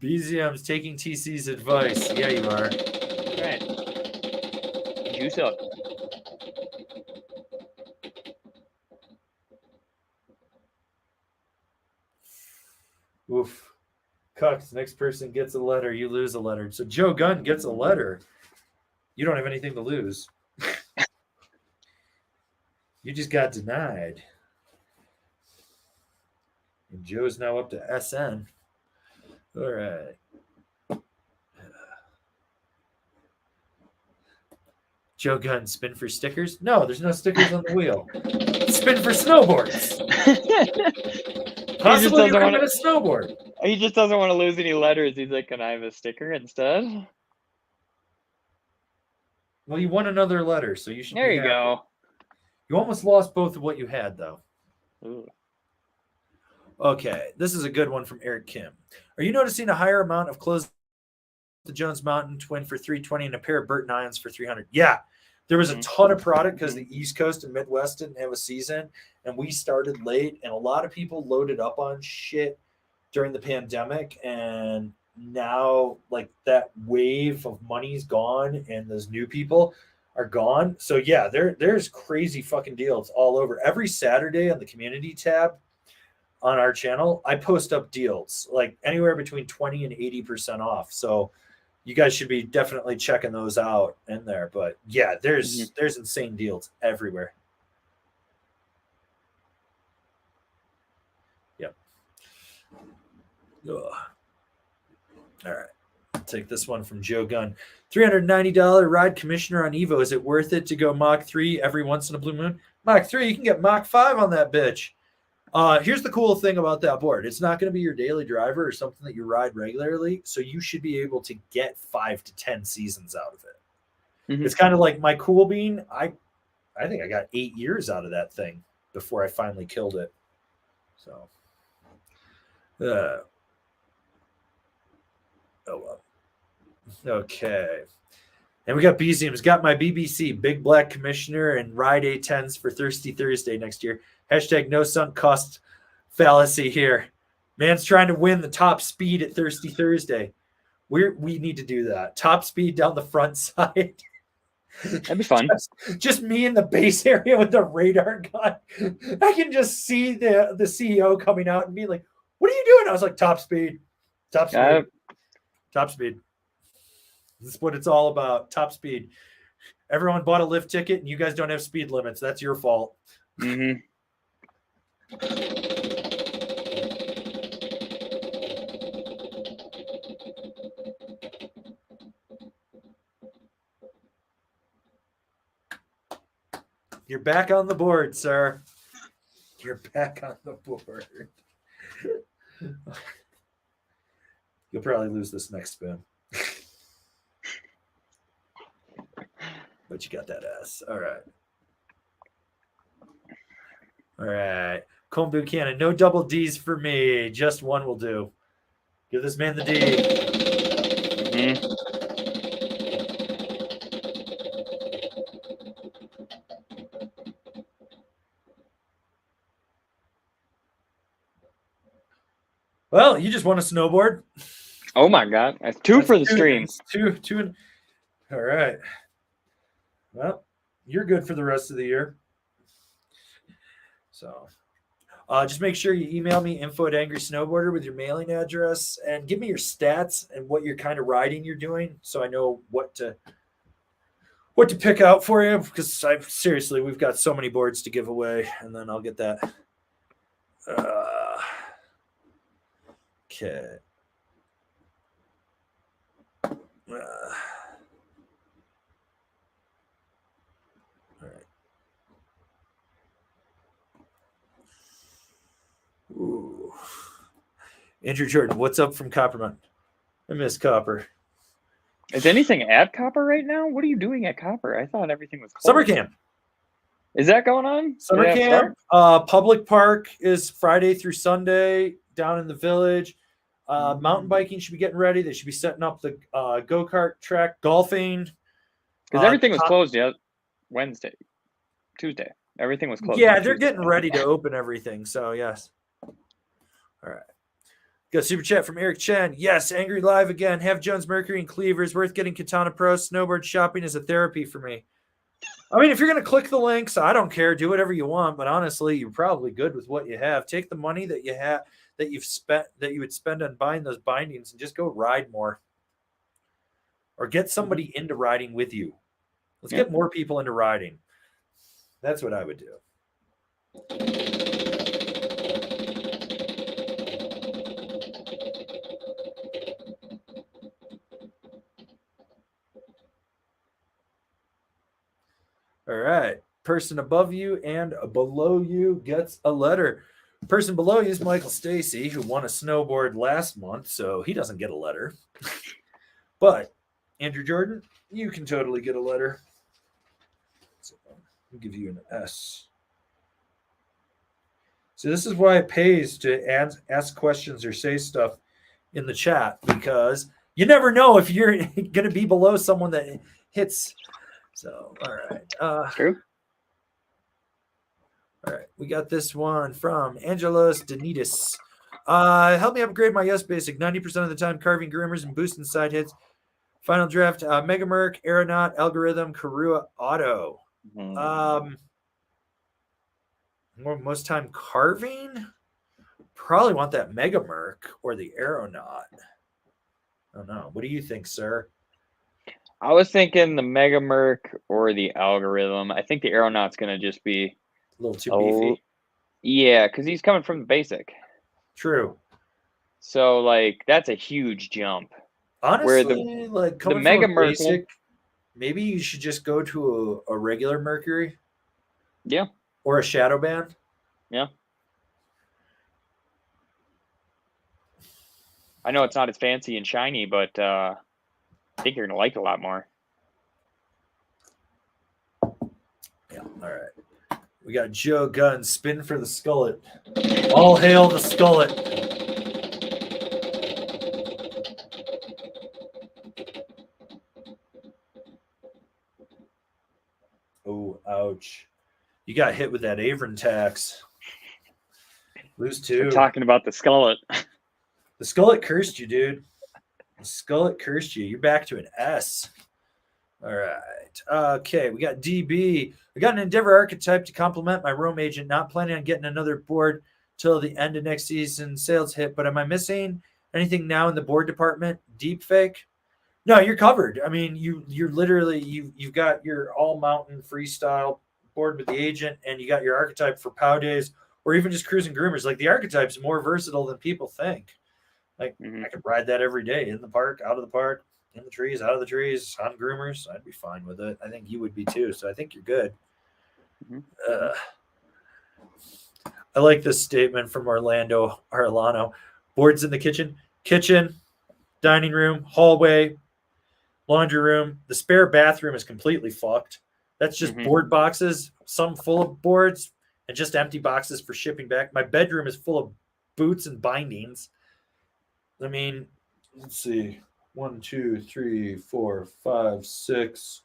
BZM's taking TC's advice. Yeah, you are. All right. Juice up. Oof. Cucks, next person gets a letter, you lose a letter. So Joe Gunn gets a letter. You don't have anything to lose. You just got denied. And Joe's now up to SN. All right. Joe Gunn, spin for stickers? No, there's no stickers on the wheel. Spin for snowboards. Possibly you come in a snowboard. He just doesn't want to lose any letters. He's like, can I have a sticker instead? Well, you won another letter, so you should. There you go. You almost lost both of what you had, though. Ooh. Okay, this is a good one from Eric Kim. Are you noticing a higher amount of clothes? The Jones Mountain Twin for $320 and a pair of Burton Irons for $300. Yeah, there was a ton of product because the East Coast and Midwest didn't have a season, and we started late, and a lot of people loaded up on shit during the pandemic, and now like that wave of money's gone, and those new people are gone. So yeah, there's crazy fucking deals all over. Every Saturday on the community tab on our channel, I post up deals like anywhere between 20 and 80% off. So you guys should be definitely checking those out in there. But yeah, there's insane deals everywhere. Yep. Ugh. All right. I'll take this one from Joe Gunn. $390 ride commissioner on Evo. Is it worth it to go Mach 3 every once in a blue moon? Mach 3, you can get Mach 5 on that bitch. Here's the cool thing about that board. It's not going to be your daily driver or something that you ride regularly. So you should be able to get 5 to 10 seasons out of it. Mhm. It's kind of like my Cool Bean. I think I got 8 years out of that thing before I finally killed it. So, oh well. Okay. And we got Beziums. Got my BBC Big Black Commissioner and Ride A10s for Thirsty Thursday next year. Hashtag no sunk cost fallacy here. Man's trying to win the top speed at Thirsty Thursday. We need to do that. Top speed down the front side. That'd be fun. Just me in the base area with the radar gun. I can just see the CEO coming out and being like, "What are you doing?" I was like, "Top speed, top speed, top speed." This is what it's all about. Top speed. Everyone bought a lift ticket, and you guys don't have speed limits. That's your fault. Mm-hmm. You're back on the board, sir. You're back on the board. You'll probably lose this next spin. But you got that ass. All right. All right. Colm Buchanan. No double D's for me. Just one will do. Give this man the D. Mm-hmm. Well, you just won a snowboard. Oh my God. That's two for the stream. Two. All right. Well, you're good for the rest of the year. So just make sure you email me info@angrysnowboarder with your mailing address and give me your stats and what your kind of riding you're doing so I know what to pick out for you, because seriously, we've got so many boards to give away, and then I'll get that. Okay. All right. Ooh. Andrew Jordan, what's up from Coppermont? I miss Copper. Is anything at Copper right now? What are you doing at Copper? I thought everything was closed. Summer camp. Is that going on? Summer camp. Public park is Friday through Sunday down in the village. Mountain biking should be getting ready. They should be setting up the go-kart track. Golfing. Because everything was closed Wednesday, Tuesday. Everything was closed. Yeah, they're getting ready to open everything. So, yes. All right. Got a super chat from Eric Chen. Yes, Angry Live again. Have Jones Mercury and Cleaver is worth getting Katana Pro. Snowboard shopping is a therapy for me. I mean, if you're going to click the links, I don't care. Do whatever you want. But honestly, you're probably good with what you have. Take the money that you have, that you've spent, that you would spend on buying those bindings, and just go ride more. Or get somebody into riding with you. Let's get more people into riding. That's what I would do. All right. Person above you and below you gets a letter. Person below you is Michael Stacy, who won a snowboard last month, so he doesn't get a letter. But Andrew Jordan, you can totally get a letter. So I'll give you an S. So this is why it pays to ask questions or say stuff in the chat, because you never know if you're going to be below someone that hits. So, all right. True. All right. We got this one from Angelos Denitis. Help me upgrade my Yes Basic. 90% of the time, carving groomers and boosting side hits. Final draft, Mega Merc, Aeronaut, Algorithm, Karua, Auto. Most time carving? Probably want that Mega Merc or the Aeronaut. I don't know. What do you think, sir? I was thinking the Mega Merc or the Algorithm. I think the Aeronaut's going to just be a little too beefy. Yeah, because he's coming from the basic. True. So like that's a huge jump. Honestly, like coming from Mega a Merc basic, maybe you should just go to a regular Mercury. Yeah. Or a shadow band. Yeah. I know it's not as fancy and shiny, but I think you're gonna like it a lot more. Yeah. All right. We got Joe Gunn, spin for the skullet. All hail the skullet. Oh, ouch. You got hit with that Avron tax. Lose 2. We're talking about the skullet. The skullet cursed you, dude. The skullet cursed you. You're back to an S. All right. Okay, we got DB. I got an Endeavor archetype to complement my Rome agent. Not planning on getting another board till the end of next season. Sales hit, but am I missing anything now in the board department? Deep fake? No, you're covered. I mean, you're literally you've got your all mountain freestyle board with the agent, and you got your archetype for POW days, or even just cruising groomers. Like the archetype's more versatile than people think. Like I could ride that every day in the park, out of the park, in the trees, out of the trees, on groomers. I'd be fine with it. I think you would be too. So I think you're good. I like this statement from Orlando Arlano. Boards in the kitchen, dining room, hallway, laundry room. The spare bathroom is completely fucked. That's just board boxes, some full of boards, and just empty boxes for shipping back. My bedroom is full of boots and bindings. I mean, let's see. 1, 2, 3, 4, 5, 6,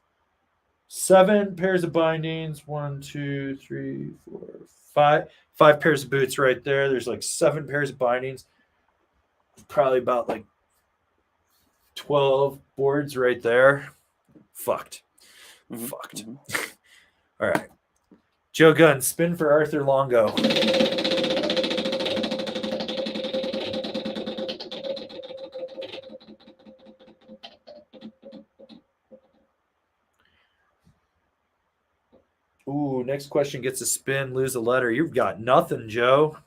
7 pairs of bindings. 1, 2, 3, 4, 5. 5 pairs of boots right there. There's like 7 pairs of bindings. Probably about like 12 boards right there. Fucked. Fucked. All right. Joe Gunn, spin for Arthur Longo. Ooh, next question gets a spin, lose a letter. You've got nothing, Joe.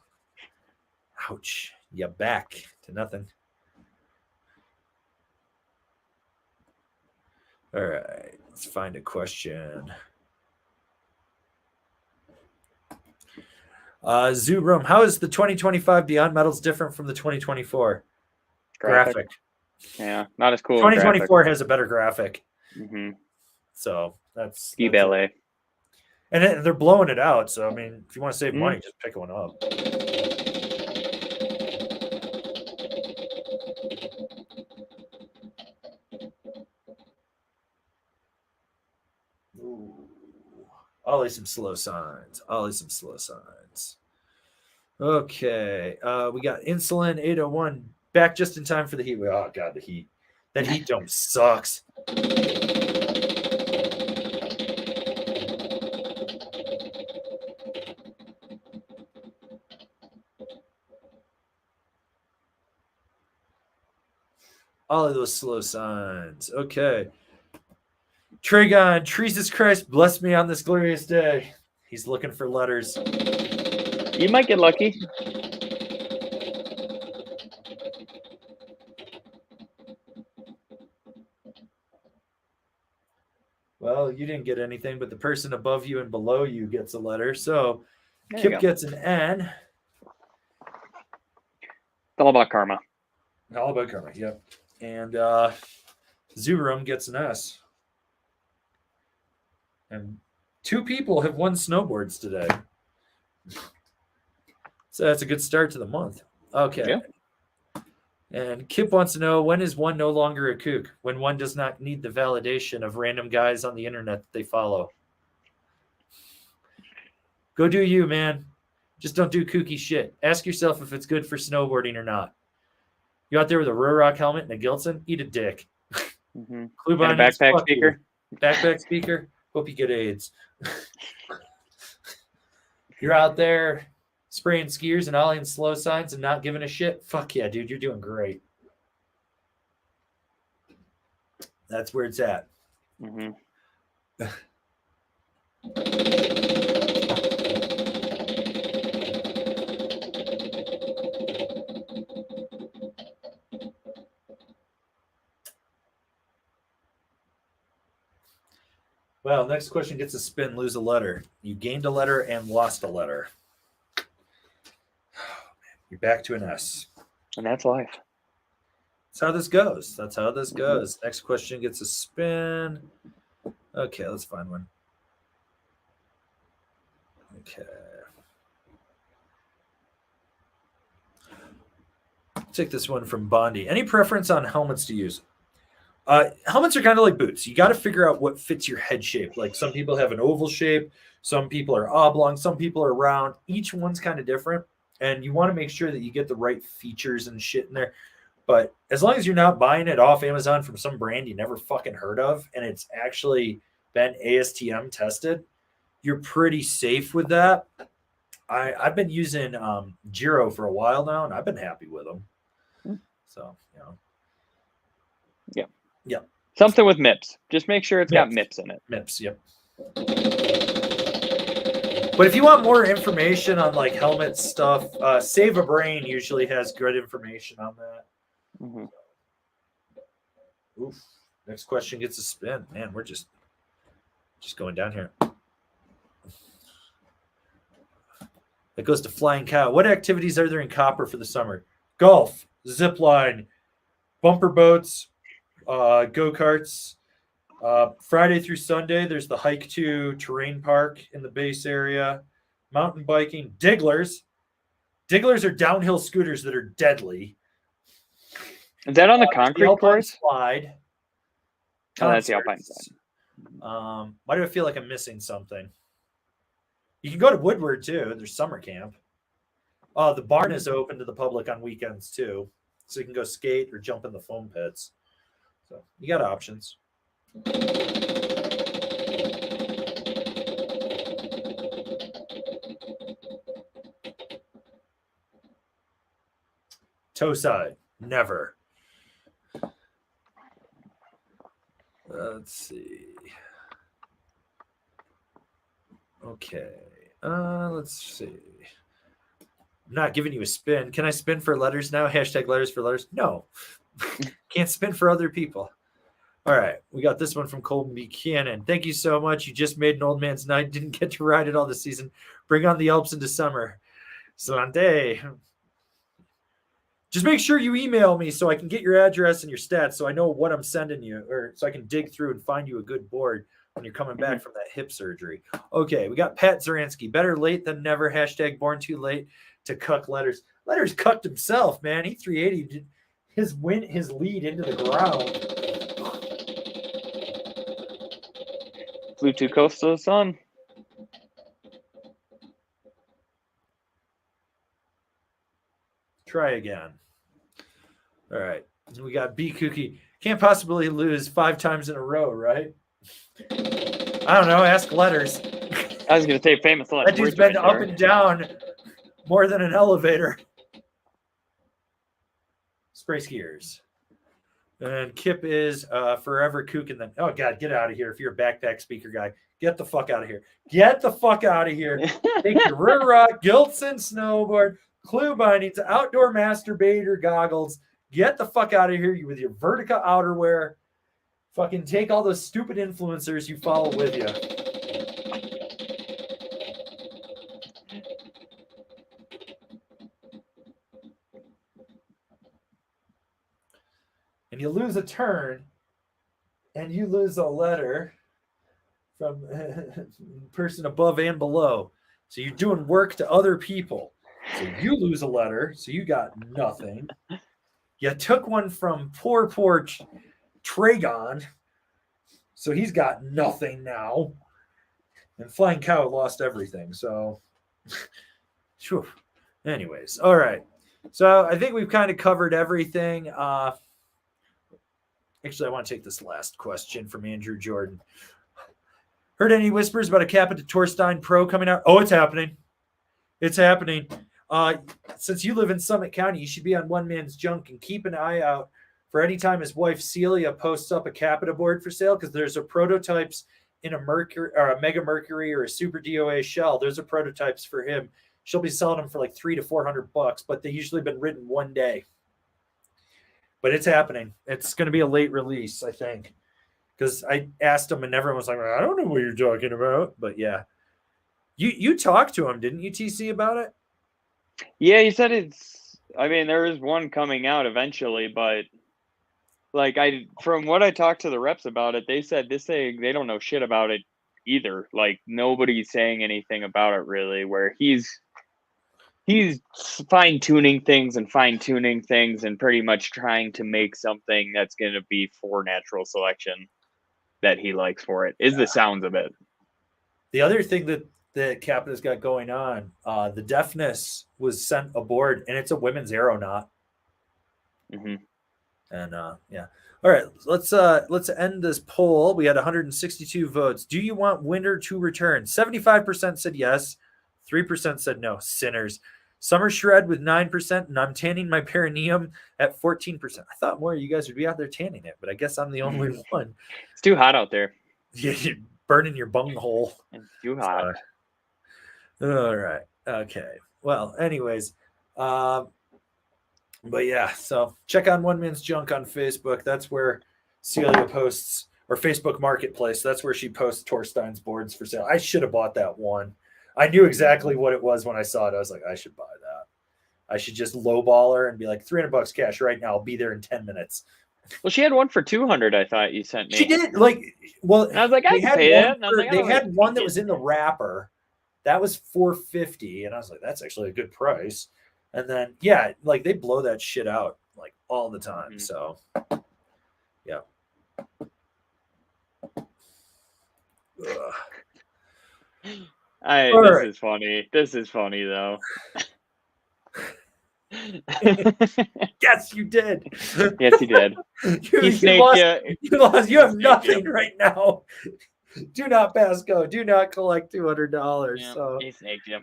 Ouch. You back to nothing. All right. Let's find a question. Zoom, how is the 2025 Beyond Medals different from the 2024 graphic? Yeah, not as cool. 2024 has a better graphic. So that's ski ballet. And they're blowing it out. So, I mean, if you want to save money, just pick one up. Ooh. Ollie some slow signs. Okay. We got Insulin 801 back just in time for the heat. Oh, God, the heat. That heat dome sucks. All of those slow signs. Okay. Tragon, Jesus Christ, bless me on this glorious day. He's looking for letters. You might get lucky. Well, you didn't get anything, but the person above you and below you gets a letter. So Kip gets an N. It's all about karma. All about karma, yep. And Zurum gets an S. And 2 people have won snowboards today. So that's a good start to the month. Okay. Yeah. And Kip wants to know, when is one no longer a kook? When one does not need the validation of random guys on the internet that they follow. Go do you, man. Just don't do kooky shit. Ask yourself if it's good for snowboarding or not. You out there with a Rurock helmet and a Gilson? Eat a dick. And a backpack speaker? Backpack speaker? Hope you get AIDS. You're out there spraying skiers and ollieing slow signs and not giving a shit? Fuck yeah, dude. You're doing great. That's where it's at. Well, next question gets a spin, lose a letter. You gained a letter and lost a letter. You're back to an S. And that's life. That's how this goes. That's how this goes. Next question gets a spin. Okay, let's find one. Okay. Take this one from Bondi. Any preference on helmets to use? Helmets are kind of like boots. You got to figure out what fits your head shape. Like some people have an oval shape, some people are oblong, some people are round. Each one's kind of different, and you want to make sure that you get the right features and shit in there. But as long as you're not buying it off Amazon from some brand you never fucking heard of, and it's actually been ASTM tested, you're pretty safe with that. I've been using Giro for a while now, and I've been happy with them. So, you know. Yeah. Something with MIPS. Just make sure it's got MIPS in it. MIPS, yep. But if you want more information on like helmet stuff, Save a Brain usually has good information on that. Mm-hmm. Oof. Next question gets a spin. Man, we're just going down here. That goes to Flying Cow. What activities are there in Copper for the summer? Golf, zip line, bumper boats, go-karts. Friday through Sunday, there's the hike to terrain park in the base area. Mountain biking, digglers. Digglers are downhill scooters that are deadly. Is that on the concrete course? Slide. Oh, that's the Alpine side. Why do I feel like I'm missing something? You can go to Woodward too. There's summer camp. The barn is open to the public on weekends too, so you can go skate or jump in the foam pits. So you got options. Toe side, never. Let's see. Okay. Let's see. I'm not giving you a spin. Can I spin for letters now? Hashtag letters for letters? No. Can't spin for other people. All right. We got this one from Colton Buchanan. Thank you so much. You just made an old man's night. Didn't get to ride it all this season. Bring on the Alps into summer. Sunday. Just make sure you email me so I can get your address and your stats so I know what I'm sending you, or so I can dig through and find you a good board when you're coming back from that hip surgery. Okay, we got Pat Zaransky. Better late than never. Hashtag born too late to cuck letters. Letters cucked himself, man. He 380 his lead into the ground. Flew too close to the sun. Try again. All right. We got B Cookie. Can't possibly lose 5 times in a row, right? I don't know. Ask letters. I was going to say famous letters. That dude's been up and down more than an elevator. Spray skiers. And Kip is forever kooking them. Oh, God, get out of here if you're a backpack speaker guy. Get the fuck out of here. Get the fuck out of here. Take your rear rock, Gilson snowboard, clue bindings, outdoor masturbator goggles. Get the fuck out of here you with your Vertica outerwear. Fucking take all those stupid influencers you follow with you. And you lose a turn, and you lose a letter from person above and below. So you're doing work to other people. So you lose a letter, so you got nothing. You took one from poor Tragon, so he's got nothing now. And Flying Cow lost everything, so... Anyways, all right. So I think we've kind of covered everything. Actually, I want to take this last question from Andrew Jordan. Heard any whispers about a Capita Torstein Pro coming out? Oh, it's happening. It's happening. Since you live in Summit County, you should be on One Man's Junk and keep an eye out for any time his wife Celia posts up a Capita board for sale, because there's a prototypes in a Mercury or a Mega Mercury or a Super DOA shell. Those are prototypes for him. She'll be selling them for like $300 to $400, but they usually been written one day. But it's happening. It's going to be a late release, I think. because I asked him and everyone was like, I don't know what you're talking about. But yeah, you talked to him, didn't you, TC, about it? Yeah, he said it's. I mean, there is one coming out eventually, but like from what I talked to the reps about it, they said this thing they don't know shit about it either. Like nobody's saying anything about it really. Where he's fine tuning things and pretty much trying to make something that's going to be for natural selection that he likes for it. Is the sounds of it. The other thing that Capita's got going on, the deafness was sent aboard, and it's a women's aeronaut. Mm-hmm. And yeah. All right, let's end this poll. We had 162 votes. Do you want winter to return? 75% said yes, 3% said no. Sinners. Summer shred with 9%, and I'm tanning my perineum at 14%. I thought more of you guys would be out there tanning it, but I guess I'm the only one. It's too hot out there. Yeah, you're burning your bunghole. It's too hot. All right. Okay. Well, anyways, but yeah, so check on One Man's Junk on Facebook. That's where Celia posts, or Facebook Marketplace. That's where she posts Torstein's boards for sale. I should have bought that one. I knew exactly what it was when I saw it. I was like, I should buy that. I should just lowball her and be like, $300 cash right now. I'll be there in 10 minutes. Well, she had one for 200. I thought you sent me. She did. Like, well, and I was like, I can pay it. They had one that was in the wrapper. That was $450, and I was like, that's actually a good price. And then, yeah, like they blow that shit out like all the time. Mm-hmm. So, yeah. This is funny. This is funny though. Yes, you did. Yes, he did. You lost. You have nothing right now. Do not pass go. Do not collect $200. Yeah, so he snaked you.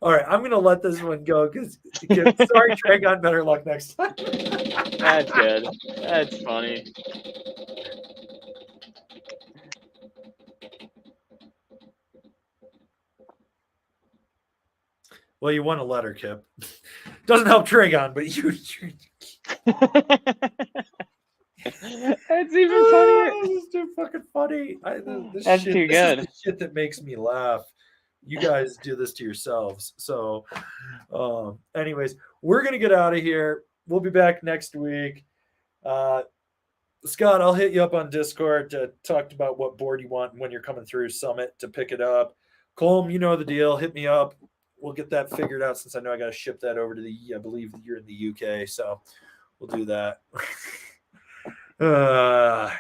All right, I'm gonna let this one go because sorry, Dragon. Better luck next time. That's good. That's funny. Well, you won a letter, Kip. Doesn't help Dragon, but you. That's even funnier. This is too fucking funny. That's too good. This is the shit that makes me laugh. You guys do this to yourselves. So, anyways, we're gonna get out of here. We'll be back next week. Scott, I'll hit you up on Discord to talk about what board you want when you're coming through Summit to pick it up. Colm, you know the deal. Hit me up. We'll get that figured out since I know I got to ship that over to I believe you're in the UK, so we'll do that. I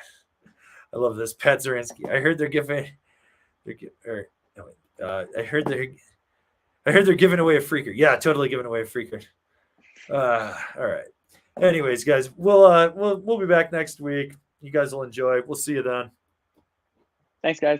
love this. Pat Zarinsky. I heard they're giving. I heard they're giving away a freaker. Yeah, totally giving away a freaker. All right. Anyways, guys, we'll be back next week. You guys will enjoy. We'll see you then. Thanks, guys.